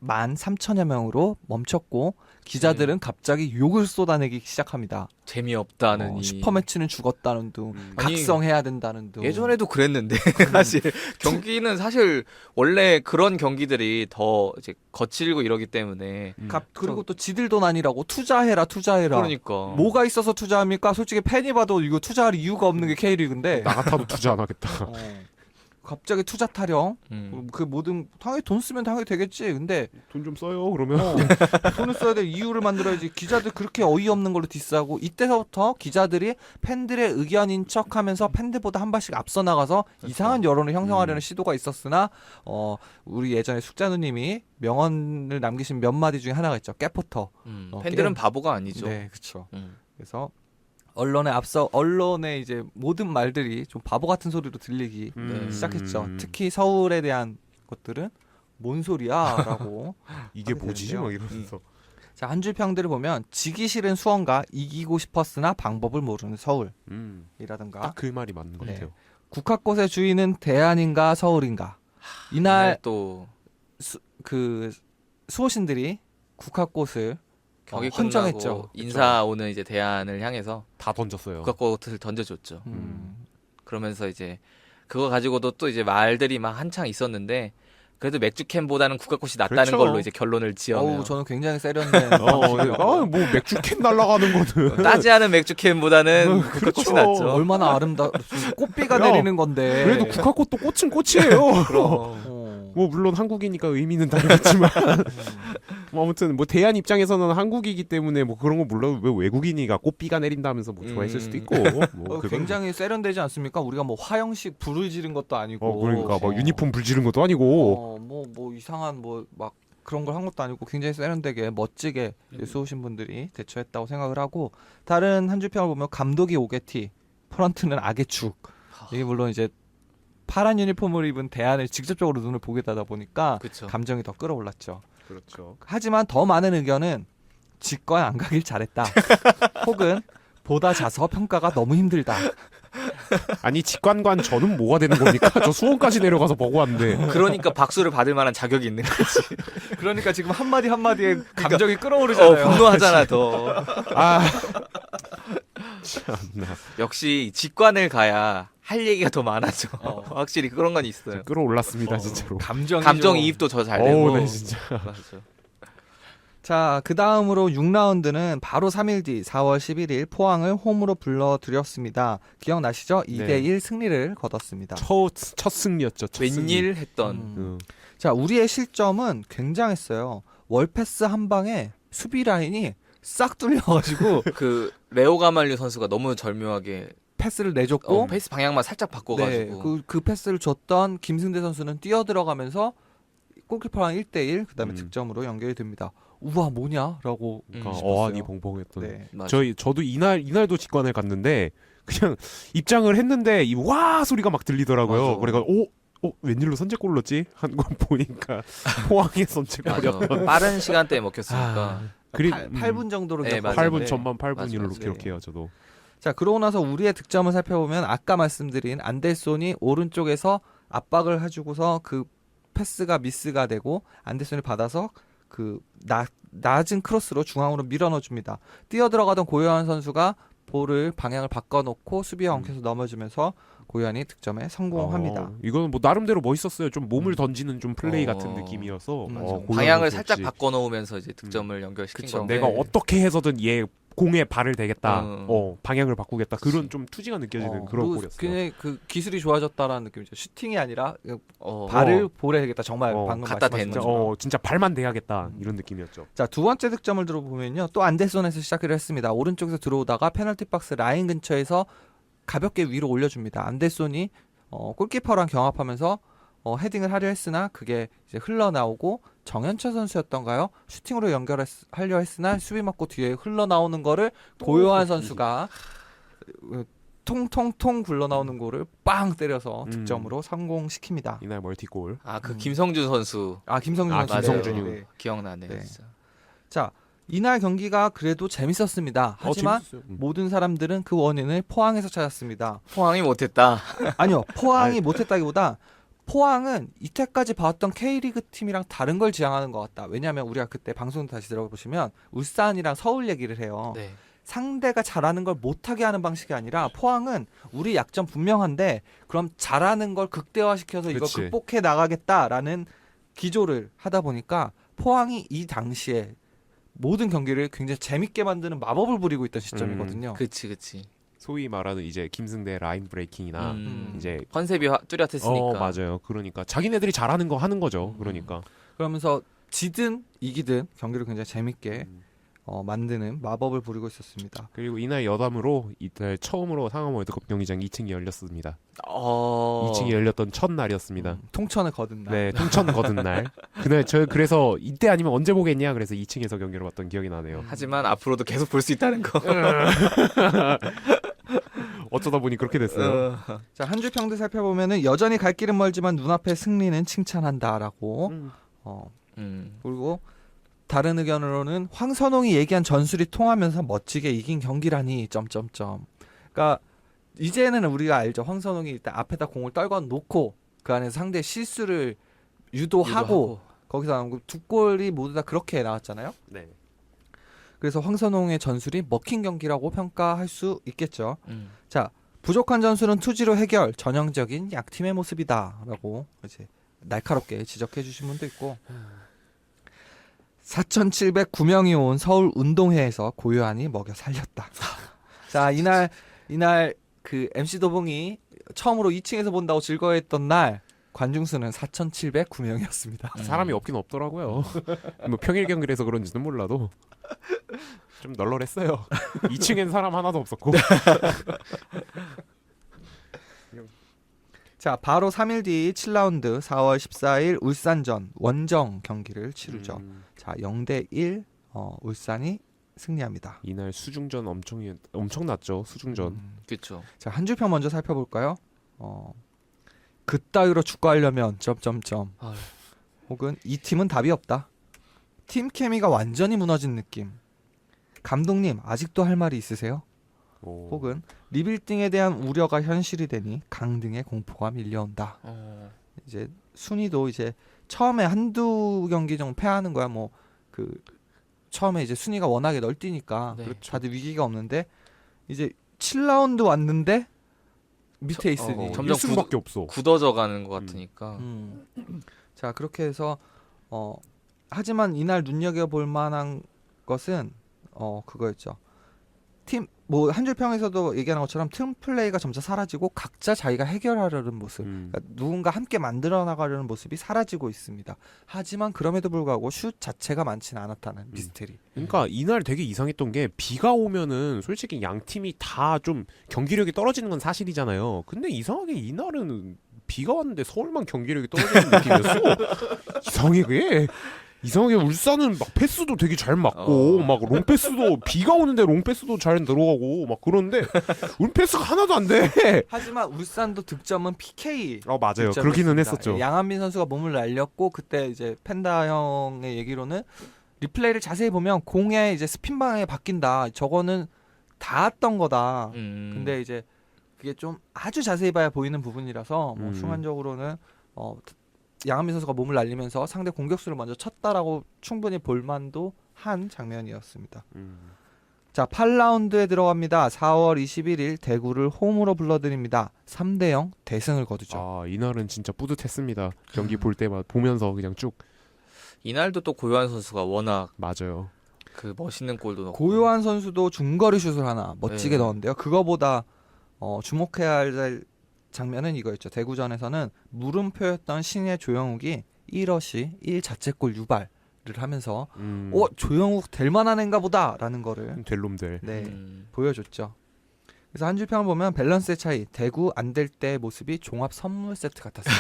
13,000여 명으로 멈췄고 기자들은 갑자기 욕을 쏟아내기 시작합니다. 재미없다는 이. 슈퍼매치는 죽었다는 둥, 아니, 각성해야 된다는 둥. 예전에도 그랬는데 사실 경기는 사실 원래 그런 경기들이 더 이제 거칠고 이러기 때문에 그리고 또 지들 돈 아니라고 투자해라. 그러니까 뭐가 있어서 투자합니까? 솔직히 팬이 봐도 이거 투자할 이유가 없는 게 K리그인데 나 같아도 투자 안 하겠다. 갑자기 투자 타령 음. 그 모든 당연히 돈 쓰면 당연히 되겠지. 근데 돈 좀 써요. 그러면 돈을 써야 될 이유를 만들어야지. 기자들 그렇게 어이없는 걸로 디스하고 이때서부터 기자들이 팬들의 의견인 척하면서 팬들보다 한 발씩 앞서 나가서 이상한 여론을 형성하려는 시도가 있었으나 우리 예전에 숙자누님이 명언을 남기신 몇 마디 중에 하나가 있죠. 깨포터. 팬들은 게임. 바보가 아니죠. 네, 그렇죠. 음. 그래서 언론의 이제 모든 말들이 좀 바보 같은 소리로 들리기 시작했죠. 특히 서울에 대한 것들은 뭔 소리야라고. 이게 하게 뭐지? 되는데요. 막 이러면서. 자, 한 줄 평들을 보면 지기 싫은 수원과 이기고 싶었으나 방법을 모르는 서울이라든가 딱 그 말이 맞는 것 네. 같아요. 국화꽃의 주인은 대안인가 서울인가. 이날 또 그 수호신들이 국화꽃을 경기 헌정했죠. 끝나고 인사 오는 이제 대안을 향해서 다 던졌어요. 국가꽃을 던져줬죠. 음. 그러면서 이제 그거 가지고도 또 이제 말들이 막 한창 있었는데 그래도 맥주캔보다는 국가꽃이 낫다는 그렇죠. 걸로 이제 결론을 지어요. 어우, 저는 굉장히 세련된 뭐 맥주캔 날아가는 거는 따지 않은 맥주캔보다는 국가꽃이 그렇죠. 낫죠. 얼마나 아름답습니까? 꽃비가 야, 내리는 건데. 그래도 국화꽃도 꽃은 꽃이에요. 그럼 뭐 물론 한국이니까 의미는 다르겠지만 뭐 아무튼 뭐 대한 입장에서는 한국이기 때문에 뭐 그런 거 물론 왜 외국인이가 꽃비가 내린다면서 뭐 좋아했을 수도 있고 뭐 그건 굉장히 세련되지 않습니까? 우리가 뭐 화형식 불을 지른 것도 아니고. 그러니까 막 유니폼 불 지른 것도 아니고 뭐 이상한 뭐 막 그런 걸 한 것도 아니고 굉장히 세련되게 멋지게 수호신 분들이 대처했다고 생각을 하고 다른 한 줄 평을 보면 감독이 오게티, 프런트는 악의 축. 이게 물론 이제 파란 유니폼을 입은 대안을 직접적으로 눈을 보게 되다 보니까 그쵸. 감정이 더 끌어올랐죠. 그렇죠. 하지만 더 많은 의견은 직관 안 가길 잘했다. 혹은 보다 자서 평가가 너무 힘들다. 아니 직관관 저는 뭐가 되는 겁니까? 저 수원까지 내려가서 보고 왔는데 그러니까 박수를 받을 만한 자격이 있는 거지. 그러니까 지금 한마디 한마디에 감정이 끌어오르잖아요. 분노하잖아 더. 아 참나 역시 직관을 가야 할 얘기가 더 많아져. 확실히 그런 건 있어요. 끌어올랐습니다 진짜로. 감정이입도 더 잘 되고. 어우 네 진짜. 맞아. 자, 그 다음으로 6라운드는 바로 3일 뒤 4월 11일 포항을 홈으로 불러들였습니다. 기억나시죠? 2대1 승리를 거뒀습니다. 첫 승리였죠. 첫 승리. 웬일 했던. 자, 우리의 실점은 굉장했어요. 월패스 한 방에 수비 라인이 싹 뚫려가지고 그 레오 가말류 선수가 너무 절묘하게 패스를 내줬고 페이스 방향만 살짝 바꿔가지고. 네, 그 패스를 줬던 김승대 선수는 뛰어들어가면서 골키퍼랑 1대1 그다음에 득점으로 연결이 됩니다. 우와 뭐냐라고 그러니까 싶었어요. 어안이 봉봉했던. 네. 맞아. 저도 이날도 직관을 갔는데 그냥 입장을 했는데 이 와 소리가 막 들리더라고요. 맞아. 그래가 웬일로 선제골 넣었지? 한 건 보니까 포항의 선제골이었던. 맞아. 빠른 시간대에 먹혔으니까. 그리고 8분 정도로 네, 기억하는데 8분 전반 8분으로 맞아. 기록해요 저도. 자, 그러고 나서 우리의 득점을 살펴보면 아까 말씀드린 안델손이 오른쪽에서 압박을 해주고서 그 패스가 미스가 되고 안델손이 받아서 그 낮은 크로스로 중앙으로 밀어넣어줍니다. 뛰어들어가던 고요한 선수가 볼을 방향을 바꿔놓고 수비에 엉켜서 넘어지면서 고요한이 득점에 성공합니다. 이거는 뭐 나름대로 멋있었어요. 좀 몸을 던지는 좀 플레이 같은 느낌이어서 맞아. 방향을 고요한 살짝 선수 역시 바꿔놓으면서 이제 득점을 연결시킨 그쵸. 건데 내가 어떻게 해서든 얘 공에 발을 대겠다. 어. 방향을 바꾸겠다. 그치. 그런 좀 투지가 느껴지는 그런 뭐 골이었어요. 그냥 그 기술이 좋아졌다라는 느낌이죠. 슈팅이 아니라 어, 발을 볼에 대겠다. 정말 어, 방금 갖다 말씀하신 대는. 것처럼. 진짜 발만 대야겠다. 이런 느낌이었죠. 자, 두 번째 득점을 들어보면요. 또 안델손에서 시작을 했습니다. 오른쪽에서 들어오다가 페널티 박스 라인 근처에서 가볍게 위로 올려줍니다. 안델손이 골키퍼랑 경합하면서 헤딩을 하려 했으나 그게 이제 흘러나오고 정현철 선수였던가요? 슈팅으로 연결하려 했으나 수비 맞고 뒤에 흘러나오는 거를 고요한 선수가 통통통 굴러나오는 골을 빵 때려서 득점으로 성공시킵니다. 이날 멀티골. 그 김성준 선수 아, 김성준 아, 선수. 김성준이요. 네. 기억나네. 네. 진짜. 자, 이날 경기가 그래도 재밌었습니다. 하지만 재밌었어요. 모든 사람들은 그 원인을 포항에서 찾았습니다. 포항이 못했다. 아니요, 포항이 못했다기보다 포항은 이때까지 봐왔던 K리그 팀이랑 다른 걸 지향하는 것 같다. 왜냐하면 우리가 그때 방송 다시 들어보시면 울산이랑 서울 얘기를 해요. 네. 상대가 잘하는 걸 못하게 하는 방식이 아니라 포항은 우리 약점 분명한데 그럼 잘하는 걸 극대화시켜서 이걸 그치. 극복해 나가겠다라는 기조를 하다 보니까 포항이 이 당시에 모든 경기를 굉장히 재밌게 만드는 마법을 부리고 있던 시점이거든요. 그치. 소위 말하는 이제 김승대 라인 브레이킹이나 이제 컨셉이 뚜렷했으니까. 맞아요. 그러니까 자기네들이 잘하는 거 하는 거죠. 그러니까 그러면서 지든 이기든 경기를 굉장히 재밌게 만드는 마법을 부리고 있었습니다. 그리고 이날 여담으로 이날 처음으로 상암 월드컵 경기장 2층이 열렸습니다. 2층이 열렸던 첫 날이었습니다. 통천을 거둔 날. 네, 통천 거둔 날. 그날 저 그래서 이때 아니면 언제 보겠냐 그래서 2층에서 경기를 봤던 기억이 나네요. 하지만 앞으로도 계속 볼 수 있다는 거. 어쩌다 보니 그렇게 됐어요. 자, 한 줄 평들 살펴보면은 여전히 갈 길은 멀지만 눈앞의 승리는 칭찬한다라고. 그리고 다른 의견으로는 황선홍이 얘기한 전술이 통하면서 멋지게 이긴 경기라니 점점점. 그러니까 이제는 우리가 알죠. 황선홍이 일단 앞에다 공을 떨궈 놓고 그 안에서 상대의 실수를 유도하고 거기서 나온 두 골이 모두 다 그렇게 나왔잖아요. 네. 그래서 황선홍의 전술이 먹힌 경기라고 평가할 수 있겠죠. 음. 자, 부족한 전술은 투지로 해결, 전형적인 약팀의 모습이다라고 이제 날카롭게 지적해 주신 분도 있고. 4,709명이 온 서울 운동회에서 고요한이 먹여 살렸다. 자, 이날 그 MC 도봉이 처음으로 2층에서 본다고 즐거워했던 날 관중 수는 4,709명이었습니다. 사람이 없긴 없더라고요. 뭐 평일 경기라서 그런지는 몰라도 좀 널널했어요. 2층엔 사람 하나도 없었고. 자, 바로 3일 뒤 7라운드 4월 14일 울산전 원정 경기를 치르죠. 자, 0대1 울산이 승리합니다. 이날 수중전 엄청났죠. 수중전. 그렇죠. 자, 한 줄평 먼저 살펴볼까요? 그따위로 축구하려면 점점점. 아유. 혹은 이 팀은 답이 없다. 팀 케미가 완전히 무너진 느낌. 감독님 아직도 할 말이 있으세요? 혹은 리빌딩에 대한 우려가 현실이 되니 강등의 공포가 밀려온다. 이제 순위도 이제 처음에 한두 경기 정도 패하는 거야. 뭐 그 처음에 이제 순위가 워낙에 널뛰니까 네. 다들 위기가 없는데 이제 7라운드 왔는데 밑에 있으니 점점 1승밖에 없어. 굳어져 가는 것 같으니까. 자, 그렇게 해서 하지만 이날 눈여겨볼 만한 것은 그거였죠. 팀 뭐 한 줄 평에서도 얘기하는 것처럼 팀 플레이가 점차 사라지고 각자 자기가 해결하려는 모습, 그러니까 누군가 함께 만들어 나가려는 모습이 사라지고 있습니다. 하지만 그럼에도 불구하고 슛 자체가 많지는 않았다는 미스테리. 그러니까 이날 되게 이상했던 게 비가 오면은 솔직히 양 팀이 다 좀 경기력이 떨어지는 건 사실이잖아요. 근데 이상하게 이날은 비가 왔는데 서울만 경기력이 떨어지는 느낌이었어. 이상해 그게. 이상하게 울산은 막 패스도 되게 잘 맞고 막 롱패스도 비가 오는데 롱패스도 잘 들어가고 막 그런데 우리 패스가 하나도 안 돼. 하지만 울산도 득점은 PK. 맞아요. 득점이었습니다. 그러기는 했었죠. 양한빈 선수가 몸을 날렸고 그때 이제 펜다 형의 얘기로는 리플레이를 자세히 보면 공의 이제 스핀 방향이 바뀐다. 저거는 닿았던 거다. 근데 근데 이제 그게 좀 아주 자세히 봐야 보이는 부분이라서 뭐 음. 순간적으로는 양한미 선수가 몸을 날리면서 상대 공격수를 먼저 쳤다라고 충분히 볼만도 한 장면이었습니다. 자, 8라운드에 들어갑니다. 4월 21일 대구를 홈으로 불러드립니다. 3대0 대승을 거두죠. 아 이날은 진짜 뿌듯했습니다. 경기 볼 때마다 보면서 그냥 쭉 이날도 또 고요한 선수가 워낙 맞아요. 그 멋있는 골도 넣고 고요한 선수도 중거리 슛을 하나 멋지게 네. 넣었는데요. 그거보다 주목해야 할 장면은 이거였죠. 대구전에서는 물음표였던 신예 조영욱이 1어시 1자책골 유발을 하면서 조영욱 될 만한 애인가 보다라는 거를 될 놈들. 네, 보여줬죠. 그래서 한 줄 평을 보면 밸런스의 차이, 대구 안 될 때 모습이 종합 선물 세트 같았어요.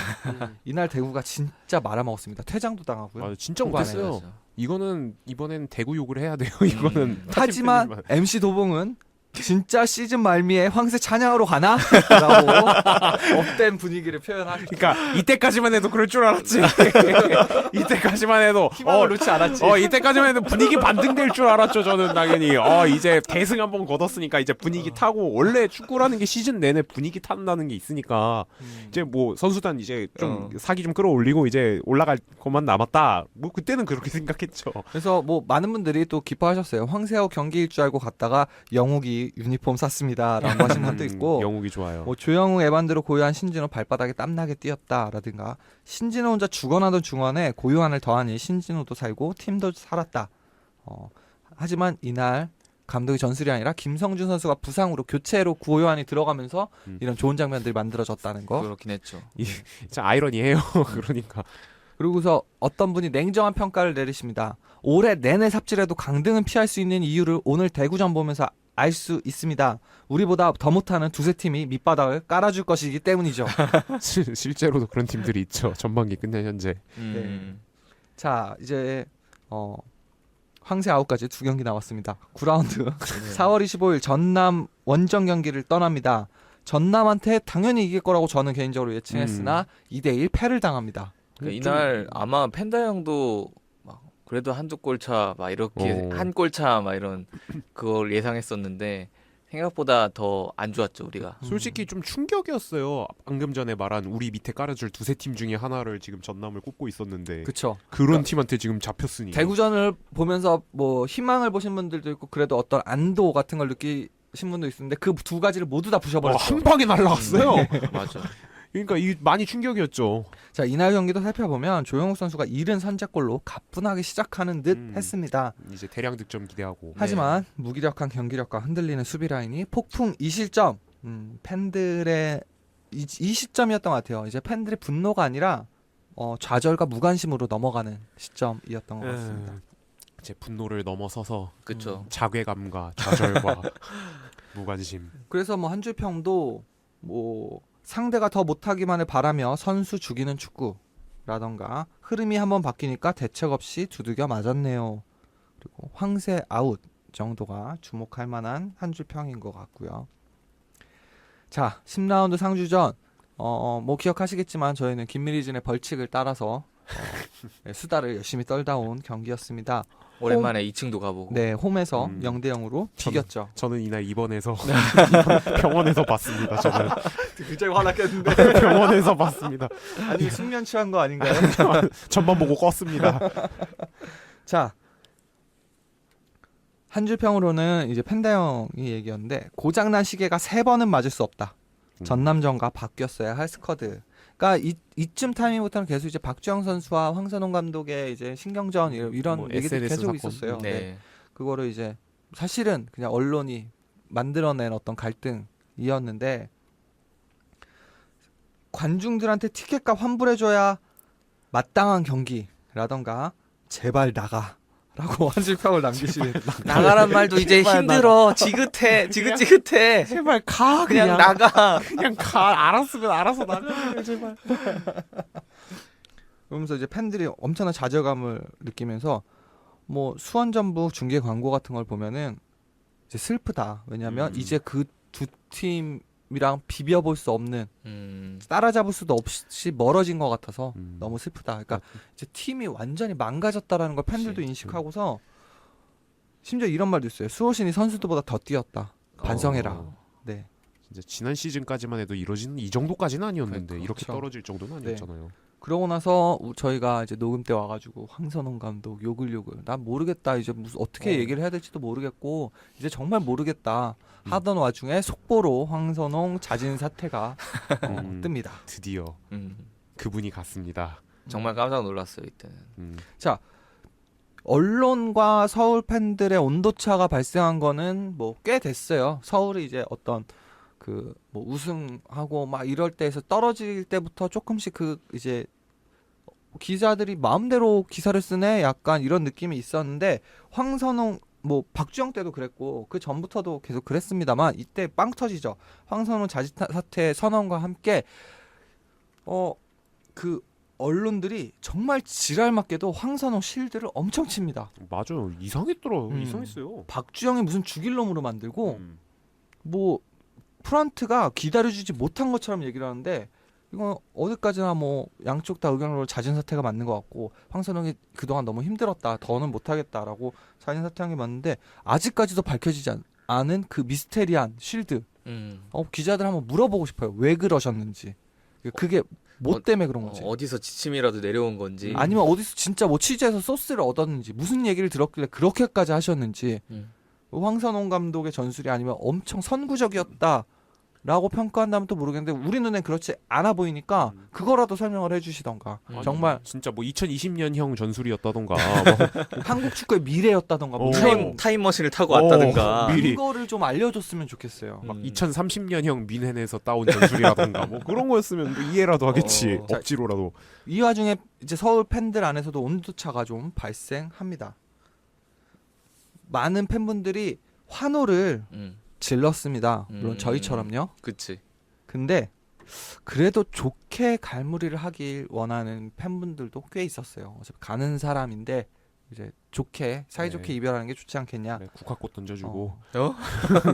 이날 대구가 진짜 말아먹었습니다. 퇴장도 당하고요. 아, 진짜 후반에. 못했어요. 맞아. 이거는 이번엔 대구 욕을 해야 돼요. 이거는 하지만 팬들만. MC 도봉은 진짜 시즌 말미에 황새 찬양으로 가나? 라고 업된 분위기를 표현하죠. 그러니까 이때까지만 해도 그럴 줄 알았지. 이때까지만 해도 희망을 놓지 않았지. 이때까지만 해도 분위기 반등될 줄 알았죠. 저는 당연히 이제 대승 한번 거뒀으니까 이제 분위기 타고 원래 축구라는 게 시즌 내내 분위기 탄다는 게 있으니까 이제 뭐 선수단 이제 좀 사기 좀 끌어올리고 이제 올라갈 것만 남았다. 뭐 그때는 그렇게 생각했죠. 그래서 뭐 많은 분들이 또 기뻐하셨어요. 황새하고 경기일 줄 알고 갔다가 영욱이 유니폼 샀습니다라고 하신 분도 있고 영욱이 좋아요. 뭐 조영욱 에반드로 고요한 신진호 발바닥에 땀나게 뛰었다라든가 신진호 혼자 죽어나던 중원에 고요한을 더하니 신진호도 살고 팀도 살았다. 하지만 이날 감독이 전술이 아니라 김성준 선수가 부상으로 교체로 고요한이 들어가면서 이런 좋은 장면들이 만들어졌다는 거. 그렇긴 했죠. 진짜 아이러니해요. 그러니까 그리고서 어떤 분이 냉정한 평가를 내리십니다. 올해 내내 삽질해도 강등은 피할 수 있는 이유를 오늘 대구전 보면서 알 수 있습니다. 우리보다 더 못하는 두세 팀이 밑바닥을 깔아줄 것이기 때문이죠. 실제로도 그런 팀들이 있죠. 전반기 끝낸 현재. 자, 이제 황새 아웃까지 2경기 남았습니다. 9라운드 4월 25일 전남 원정 경기를 떠납니다. 전남한테 당연히 이길 거라고 저는 개인적으로 예측했으나 2대1 패를 당합니다. 그러니까 이날 아마 펜다 형도 막 그래도 한두 골 차 막 이렇게 한 골 차 막 이런 그걸 예상했었는데 생각보다 더 안 좋았죠 우리가. 솔직히 좀 충격이었어요. 방금 전에 말한 우리 밑에 깔아줄 두세 팀 중에 하나를 지금 전남을 꼽고 있었는데 그렇죠. 그런 팀한테 지금 잡혔으니 대구전을 보면서 뭐 희망을 보신 분들도 있고 그래도 어떤 안도 같은 걸 느끼신 분도 있었는데 그 두 가지를 모두 다 부셔버렸죠. 한 방에 날라갔어요. 맞아. 그러니까 이 많이 충격이었죠. 자, 이날 경기도 살펴보면 조영욱 선수가 70선제골로 가뿐하게 시작하는 듯 했습니다. 이제 대량 득점 기대하고. 하지만 무기력한 경기력과 흔들리는 수비 라인이 폭풍 2실점. 팬들의 이 시점이었던 것 같아요. 이제 팬들의 분노가 아니라 좌절과 무관심으로 넘어가는 시점이었던 것 같습니다. 제 분노를 넘어서서 그렇죠. 자괴감과 좌절과 무관심. 그래서 뭐 한줄평도 뭐 상대가 더 못하기만을 바라며 선수 죽이는 축구라던가 흐름이 한번 바뀌니까 대책 없이 두들겨 맞았네요. 그리고 황새 아웃 정도가 주목할 만한 한 줄 평인 것 같고요. 자, 10라운드 상주전 뭐 기억하시겠지만 저희는 김미리진의 벌칙을 따라서 수다를 열심히 떨다 온 경기였습니다. 오랜만에 2층도 가보고. 네, 홈에서 0대0으로 비겼죠. 저는 이날 입원해서 병원에서 봤습니다. 저는 굉장히 화났겠는데. 병원에서 봤습니다. 아니 숙면 취한 거 아닌가요? 전만 보고 껐습니다. 자, 한 줄 평으로는 이제 펜다 형이 얘기였는데 고장난 시계가 3번은 맞을 수 없다. 전남전과 바뀌었어야 할 스쿼드. 그러니까 이쯤 타이밍부터는 계속 이제 박주영 선수와 황선홍 감독의 이제 신경전 이런 뭐 얘기들이 SNS 계속 사건. 있었어요. 네. 네. 그거를 이제 사실은 그냥 언론이 만들어낸 어떤 갈등이었는데 관중들한테 티켓값 환불해줘야 마땅한 경기라던가 제발 나가라고 한 줄 평을 남기시는 나가란 말도 이제 제발 힘들어. 지긋해. 지긋지긋해. 제발 가 그냥 나가. 그냥 가. 알았으면 알아서 나가. 제발. 그러면서 이제 팬들이 엄청난 좌절감을 느끼면서 뭐 수원전북 중계 광고 같은 걸 보면은 이제 슬프다. 왜냐하면 이제 그 두 팀이랑 비벼볼 수 없는 따라잡을 수도 없이 멀어진 것 같아서 너무 슬프다. 그러니까 이제 팀이 완전히 망가졌다라는 걸 팬들도 그치. 인식하고서 심지어 이런 말도 있어요. 수호신이 선수들보다 더 뛰었다. 반성해라. 어. 네. 진짜 지난 시즌까지만 해도 이러지는 이 정도까지는 아니었는데 그러니까. 이렇게 그렇죠. 떨어질 정도는 아니었잖아요. 그러고 나서 저희가 이제 녹음 때 와가지고 황선홍 감독 욕을 난 모르겠다 이제 무슨 어떻게 얘기를 해야 될지도 모르겠고 이제 정말 모르겠다 하던 와중에 속보로 황선홍 자진 사퇴가 뜹니다. 드디어 음. 그분이 갔습니다. 정말 깜짝 놀랐어요 이때는. 언론과 서울 팬들의 온도차가 발생한 거는 뭐 꽤 됐어요. 서울이 이제 어떤 그 뭐 우승하고 막 이럴 때에서 떨어질 때부터 조금씩 그 이제 기자들이 마음대로 기사를 쓰네 약간 이런 느낌이 있었는데 황선홍 뭐 박주영 때도 그랬고 그 전부터도 계속 그랬습니다만 이때 빵 터지죠. 황선홍 자진 사퇴 선언과 함께 그 언론들이 정말 지랄맞게도 황선홍 실드를 엄청 칩니다. 맞아요. 이상했더라고요. 음. 이상했어요. 박주영이 무슨 죽일 놈으로 만들고 음. 뭐 프런트가 기다려주지 못한 것처럼 얘기를 하는데 이건 어디까지나 뭐 양쪽 다 의견으로 자진 사퇴가 맞는 것 같고 황선홍이 그동안 너무 힘들었다 더는 못하겠다라고 자진 사퇴한 게 맞는데 아직까지도 밝혀지지 않은 그 미스테리한 쉴드 기자들 한번 물어보고 싶어요. 왜 그러셨는지 그게 뭐 때문에 그런 건지 어디서 지침이라도 내려온 건지. 아니면 어디서 진짜 뭐 취재해서 소스를 얻었는지 무슨 얘기를 들었길래 그렇게까지 하셨는지 황선홍 감독의 전술이 아니면 엄청 선구적이었다라고 평가한다면 또 모르겠는데 우리 눈엔 그렇지 않아 보이니까 그거라도 설명을 해주시던가 정말 진짜 뭐 2020년형 전술이었다던가 뭐 한국 축구의 미래였다던가 뭐 타임머신을 타고 왔다든가. 미리. 이거를 좀 알려줬으면 좋겠어요. 막 2030년형 민헨에서 따온 전술이라던가 뭐 그런 거였으면 뭐 이해라도 하겠지. 어. 억지로라도. 이 와중에 이제 서울 팬들 안에서도 온도차가 좀 발생합니다. 많은 팬분들이 환호를 질렀습니다. 물론 저희처럼요. 그치. 근데 그래도 좋게 갈무리를 하길 원하는 팬분들도 꽤 있었어요. 어차피 가는 사람인데 이제 좋게 사이좋게 네. 이별하는 게 좋지 않겠냐. 그래, 국화꽃 던져주고.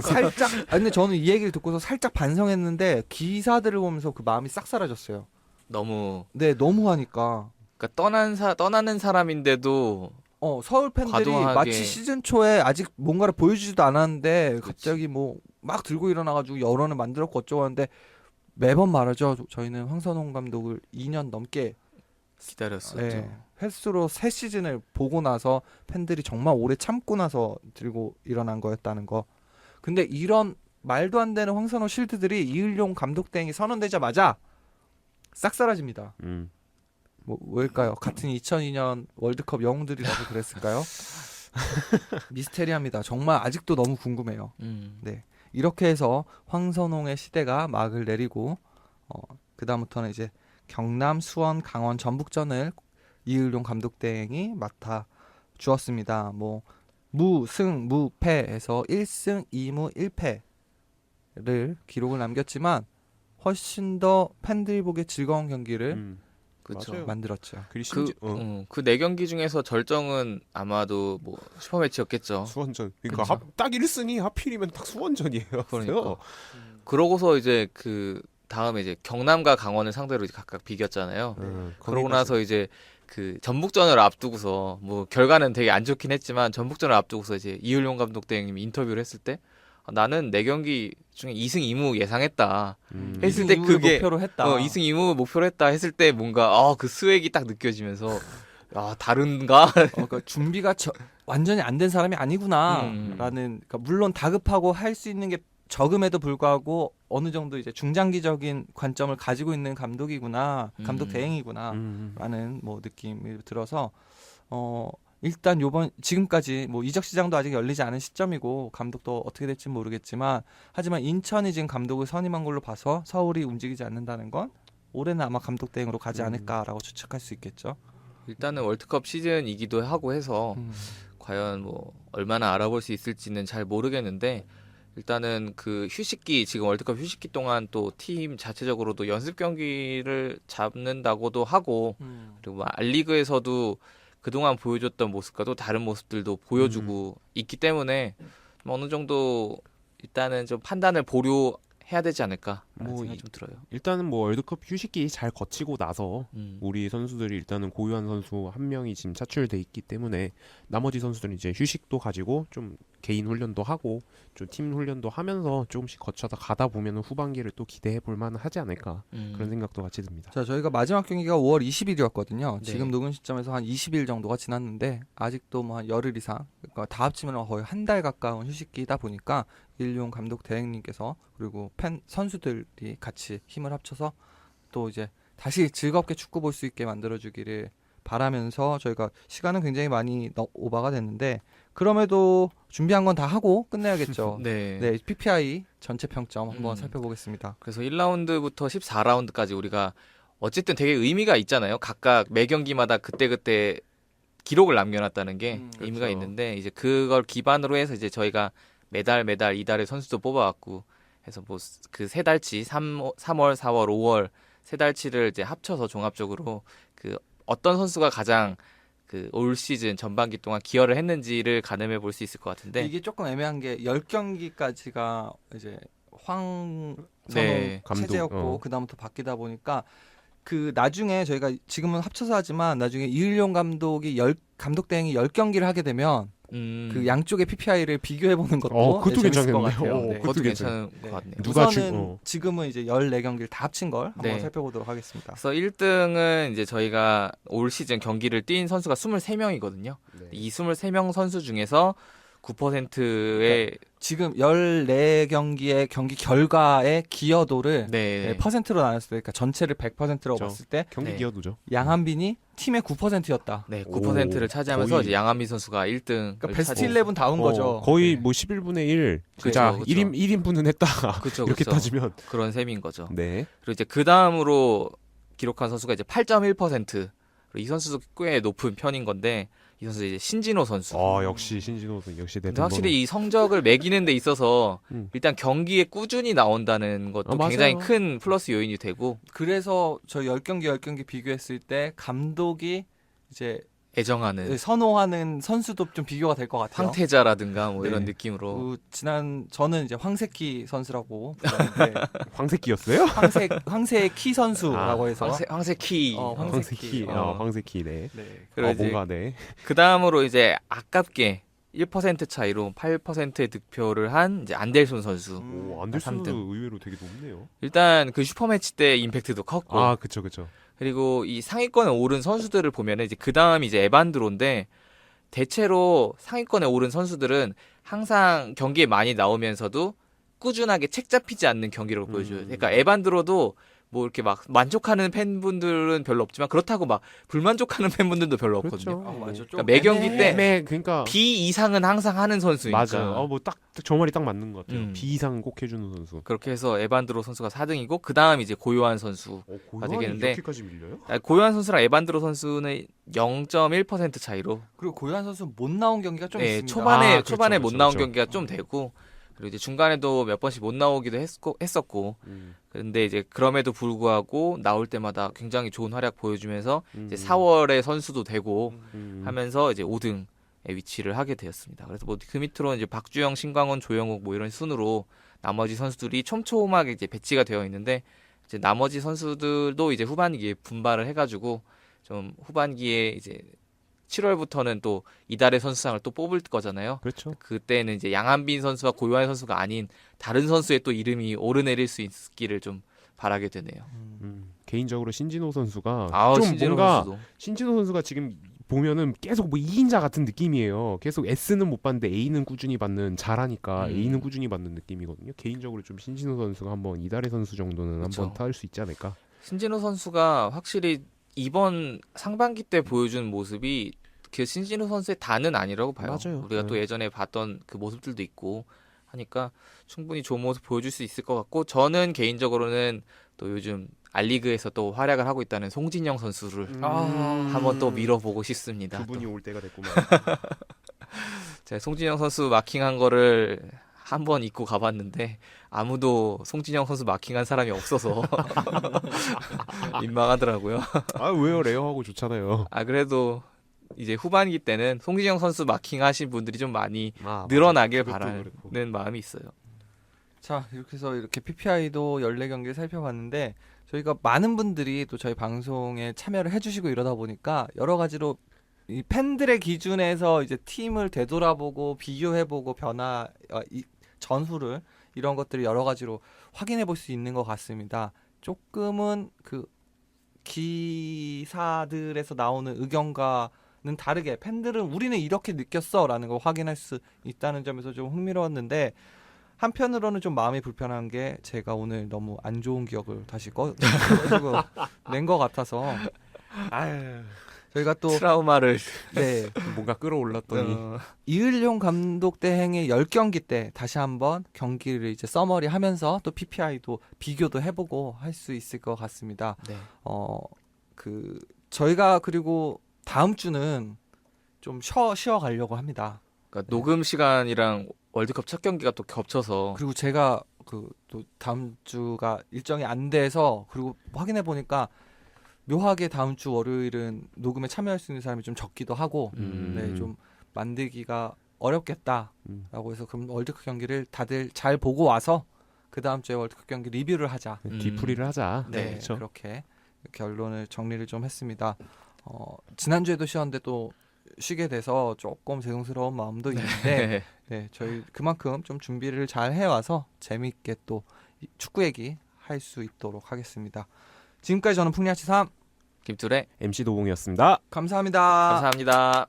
살짝 근데 저는 이 얘기를 듣고서 살짝 반성했는데 기사들을 보면서 그 마음이 싹 사라졌어요. 너무. 네, 너무 하니까. 그러니까 떠나는 사람인데도 서울 팬들이 과도하게. 마치 시즌 초에 아직 뭔가를 보여주지도 않았는데 그치. 갑자기 뭐 막 들고 일어나가지고 여론을 만들었고 어쩌고 하는데 매번 말하죠. 저희는 황선홍 감독을 2년 넘게 기다렸었죠. 네, 횟수로 3시즌을 보고 나서 팬들이 정말 오래 참고 나서 들고 일어난 거였다는 거. 근데 이런 말도 안 되는 황선홍 실드들이 이을용 감독 대행이 선언되자마자 싹 사라집니다. 뭐 왜일까요? 같은 2002년 월드컵 영웅들이라서 그랬을까요? 미스테리합니다. 정말 아직도 너무 궁금해요. 네, 이렇게 해서 황선홍의 시대가 막을 내리고 그 다음부터는 이제 경남, 수원, 강원, 전북전을 이을용 감독 대행이 맡아 주었습니다. 뭐 무승 무패에서 1승 2무 1패를 기록을 남겼지만 훨씬 더 팬들이 보기에 즐거운 경기를 그렇죠. 맞아요. 만들었죠. 그 네 경기 중에서 절정은 아마도 뭐 슈퍼매치였겠죠. 수원전. 그러니까 그쵸. 딱 1승이 하필이면 딱 수원전이에요. 그러니까. 그러고서 이제 그 다음에 이제 경남과 강원을 상대로 이제 각각 비겼잖아요. 그러고 나서 이제 그 전북전을 앞두고서 뭐 결과는 되게 안 좋긴 했지만 전북전을 앞두고서 이제 이을용 감독 대행님이 인터뷰를 했을 때 나는 네 경기 중에 2승 2무 예상했다. 했을 때 그게 목표로 했다. 2승 2무 목표로 했다 했을 때 뭔가 그 스웩이 딱 느껴지면서 다른가? 그러니까 준비가 완전히 안 된 사람이 아니구나라는. 그러니까 물론 다급하고 할 수 있는 게 적음에도 불구하고 어느 정도 이제 중장기적인 관점을 가지고 있는 감독이구나, 감독 대행이구나라는 뭐 느낌이 들어서 일단 지금까지 뭐 이적 시장도 아직 열리지 않은 시점이고 감독도 어떻게 될지 모르겠지만 하지만 인천이 지금 감독을 선임한 걸로 봐서 서울이 움직이지 않는다는 건 올해는 아마 감독 대행으로 가지 않을까라고 추측할 수 있겠죠. 일단은 월드컵 시즌이기도 하고 해서 과연 뭐 얼마나 알아볼 수 있을지는 잘 모르겠는데 일단은 그 휴식기 지금 월드컵 휴식기 동안 또 팀 자체적으로도 연습 경기를 잡는다고도 하고 그리고 뭐 알리그에서도 그동안 보여줬던 모습과 또 다른 모습들도 보여주고 있기 때문에 어느 정도 일단은 좀 판단을 보류해야 되지 않을까 생각이 좀 들어요. 일단은 뭐 월드컵 휴식기 잘 거치고 나서 우리 선수들이 일단은 고유한 선수 한 명이 지금 차출돼 있기 때문에 나머지 선수들은 이제 휴식도 가지고 좀 개인 훈련도 하고 좀 팀 훈련도 하면서 조금씩 거쳐서 가다 보면 후반기를 또 기대해 볼 만하지 않을까 그런 생각도 같이 듭니다. 자, 저희가 마지막 경기가 5월 20일이었거든요. 네. 지금 녹음 시점에서 한 20일 정도가 지났는데 아직도 뭐 한 열흘 이상, 그러니까 다 합치면 거의 한 달 가까운 휴식기다 보니까 일용 감독 대행님께서 그리고 팬 선수들이 같이 힘을 합쳐서 또 이제 다시 즐겁게 축구 볼 수 있게 만들어주기를 바라면서 저희가 시간은 굉장히 많이 오버가 됐는데 그럼에도 준비한 건 다 하고 끝내야겠죠. 네. 네, PPI 전체 평점 한번 음. 살펴보겠습니다. 그래서 1라운드부터 14라운드까지 우리가 어쨌든 되게 의미가 있잖아요. 각각 매 경기마다 그때그때 기록을 남겨놨다는 게 의미가 그렇죠. 있는데 이제 그걸 기반으로 해서 이제 저희가 매달 이달의 선수도 뽑아왔고 해서 뭐 그 세 달치 3월, 4월, 5월 세 달치를 이제 합쳐서 종합적으로 그 어떤 선수가 가장 그 올 시즌 전반기 동안 기여를 했는지를 가늠해 볼 수 있을 것 같은데 이게 조금 애매한 게 10경기까지가 이제 황선홍 네. 감독, 체제였고 그다음부터 바뀌다 보니까 그 나중에 저희가 지금은 합쳐서 하지만 나중에 이일용 감독이 감독 대행이 10경기를 하게 되면 그 양쪽의 PPI를 비교해 보는 것도 그것도 재밌을 것 괜찮겠네요. 같아요. 네. 그것도 그것도 괜찮은 네. 것 같네요. 누가 우선은 지금은 이제 14경기를 다 합친 걸 한번 네. 살펴보도록 하겠습니다. 그래서 1등은 이제 저희가 올 시즌 경기를 뛴 선수가 23명이거든요. 이 23명 선수 중에서 9%의 지금 14경기의 경기 결과의 기여도를 네. 퍼센트로 나눴을 때 그러니까 전체를 100%라고 그렇죠. 봤을 때 경기 네. 기여도죠. 양한빈이 팀의 9%였다. 네, 9%를 오, 차지하면서 거의- 이제 양한민 선수가 1등. 그러니까 베스트 11 다운 거죠. 거의 네. 뭐 11분의 1. 그죠, 자, 그죠. 1인분은 했다. 그렇죠. 이렇게 그렇죠. 따지면 그런 셈인 거죠. 네. 그리고 이제 그 다음으로 기록한 선수가 이제 8.1%. 이 선수도 꽤 높은 편인 건데 이 선수 이제 신진호 선수. 역시 신진호 선수 역시 내 근데 확실히 이 성적을 매기는 데 있어서 일단 경기에 꾸준히 나온다는 것도 맞아요. 굉장히 큰 플러스 요인이 되고 그래서 저 10경기 비교했을 때 감독이 이제 애정하는 선호하는 선수도 좀 비교가 될 것 같아요. 황태자라든가 뭐 이런 네. 느낌으로 저는 이제 황새키 선수라고 부르는데 황새끼였어요? 황새키 선수라고 해서 황새키. 황새키. 황새끼 네. 네. 그리고 이제 뭔가 네. 그 다음으로 이제 아깝게 1% 차이로 8%의 득표를 한 이제 안델손 선수. 오, 안델슨도 삼등. 의외로 되게 높네요. 일단 그 슈퍼매치 때 임팩트도 컸고 그쵸. 그리고 이 상위권에 오른 선수들을 보면은 이제 그 다음이 이제 에반드로인데 대체로 상위권에 오른 선수들은 항상 경기에 많이 나오면서도 꾸준하게 책 잡히지 않는 경기력을 보여줘요. 그러니까 에반드로도 뭐 이렇게 막 만족하는 팬분들은 별로 없지만 그렇다고 막 불만족하는 팬분들도 별로 없거든요. 그렇죠. 맞아. 그러니까 매 경기 때 그러니까 B 이상은 항상 하는 선수니까. 맞아요. 뭐 딱 저 말이 딱 맞는 것 같아요. 음. B 이상 꼭 해주는 선수. 그렇게 해서 에반드로 선수가 4등이고 그 다음 이제 고요한 선수. 고요한이 되겠는데 이렇게까지 밀려요? 고요한 선수랑 에반드로 선수는 0.1% 차이로 그리고 고요한 선수 못 나온 경기가 좀 네, 있습니다. 초반에 그렇죠, 못 그렇죠, 나온 그렇죠. 경기가 좀 되고 그리고 이제 중간에도 몇 번씩 못 나오기도 했었고 근데 이제 그럼에도 불구하고 나올 때마다 굉장히 좋은 활약 보여주면서 이제 4월에 선수도 되고 하면서 이제 5등에 위치를 하게 되었습니다. 그래서 뭐 그 밑으로 이제 박주영, 신광원, 조영욱 뭐 이런 순으로 나머지 선수들이 촘촘하게 이제 배치가 되어 있는데 이제 나머지 선수들도 이제 후반기에 분발을 해가지고 좀 후반기에 이제 7월부터는 또 이달의 선수상을 또 뽑을 거잖아요. 그렇죠. 그때는 이제 양한빈 선수와 고요한 선수가 아닌 다른 선수의 또 이름이 오르내릴 수 있기를 좀 바라게 되네요. 개인적으로 신진호 선수가 아우, 좀 신진호 뭔가 선수도. 신진호 선수가 지금 보면은 계속 뭐 2인자 같은 느낌이에요. 계속 S는 못 받는데 A는 꾸준히 받는 잘하니까 A는 꾸준히 받는 느낌이거든요. 개인적으로 좀 신진호 선수가 한번 이달의 선수 정도는 그쵸. 한번 탈 수 있지 않을까? 신진호 선수가 확실히 이번 상반기 때 보여준 모습이 그 신진호 선수의 다는 아니라고 봐요. 맞아요. 우리가 네. 또 예전에 봤던 그 모습들도 있고 하니까 충분히 좋은 모습 보여줄 수 있을 것 같고 저는 개인적으로는 또 요즘 알리그에서 또 활약을 하고 있다는 송진영 선수를 한번 또 밀어보고 싶습니다. 그분이 올 때가 됐구만. 제가 송진영 선수 마킹한 거를 한 번 입고 가봤는데 아무도 송진영 선수 마킹한 사람이 없어서 민망하더라고요. 왜요? 레어하고 좋잖아요. 그래도 이제 후반기 때는 송진영 선수 마킹하신 분들이 좀 많이 맞아. 늘어나길 그것도 바라는 그렇고. 마음이 있어요. 자, 이렇게 해서 이렇게 PPI도 14경기를 살펴봤는데 저희가 많은 분들이 또 저희 방송에 참여를 해주시고 이러다 보니까 여러 가지로 이 팬들의 기준에서 이제 팀을 되돌아보고 비교해보고 이 전후를 이런 것들을 여러 가지로 확인해 볼 수 있는 것 같습니다. 조금은 그 기사들에서 나오는 의견과는 다르게 팬들은 우리는 이렇게 느꼈어라는 걸 확인할 수 있다는 점에서 좀 흥미로웠는데 한편으로는 좀 마음이 불편한 게 제가 오늘 너무 안 좋은 기억을 다시 꺼가지고 낸 것 같아서 아유, 저희가 또 트라우마를 네, 뭔가 끌어올랐더니 이을용 감독 대행의 10경기 때 다시 한번 경기를 이제 서머리 하면서 또 PPI도 비교도 해보고 할 수 있을 것 같습니다. 네. 저희가 그리고 다음 주는 좀 쉬어 가려고 합니다. 그러니까 녹음 시간이랑 월드컵 첫 경기가 또 겹쳐서 그리고 제가 또 다음 주가 일정이 안 돼서 그리고 확인해 보니까 묘하게 다음 주 월요일은 녹음에 참여할 수 있는 사람이 좀 적기도 하고 네, 좀 만들기가 어렵겠다라고 해서 그럼 월드컵 경기를 다들 잘 보고 와서 그 다음 주에 월드컵 경기 리뷰를 하자. 뒤풀이를 하자. 네, 그렇죠. 그렇게 결론을 정리를 좀 했습니다. 지난주에도 쉬었는데 또 쉬게 돼서 조금 죄송스러운 마음도 있는데 네, 저희 그만큼 좀 준비를 잘 해와서 재미있게 또 축구 얘기 할 수 있도록 하겠습니다. 지금까지 저는 풍리아치 3 김투레 MC 도봉이었습니다. 감사합니다. 감사합니다.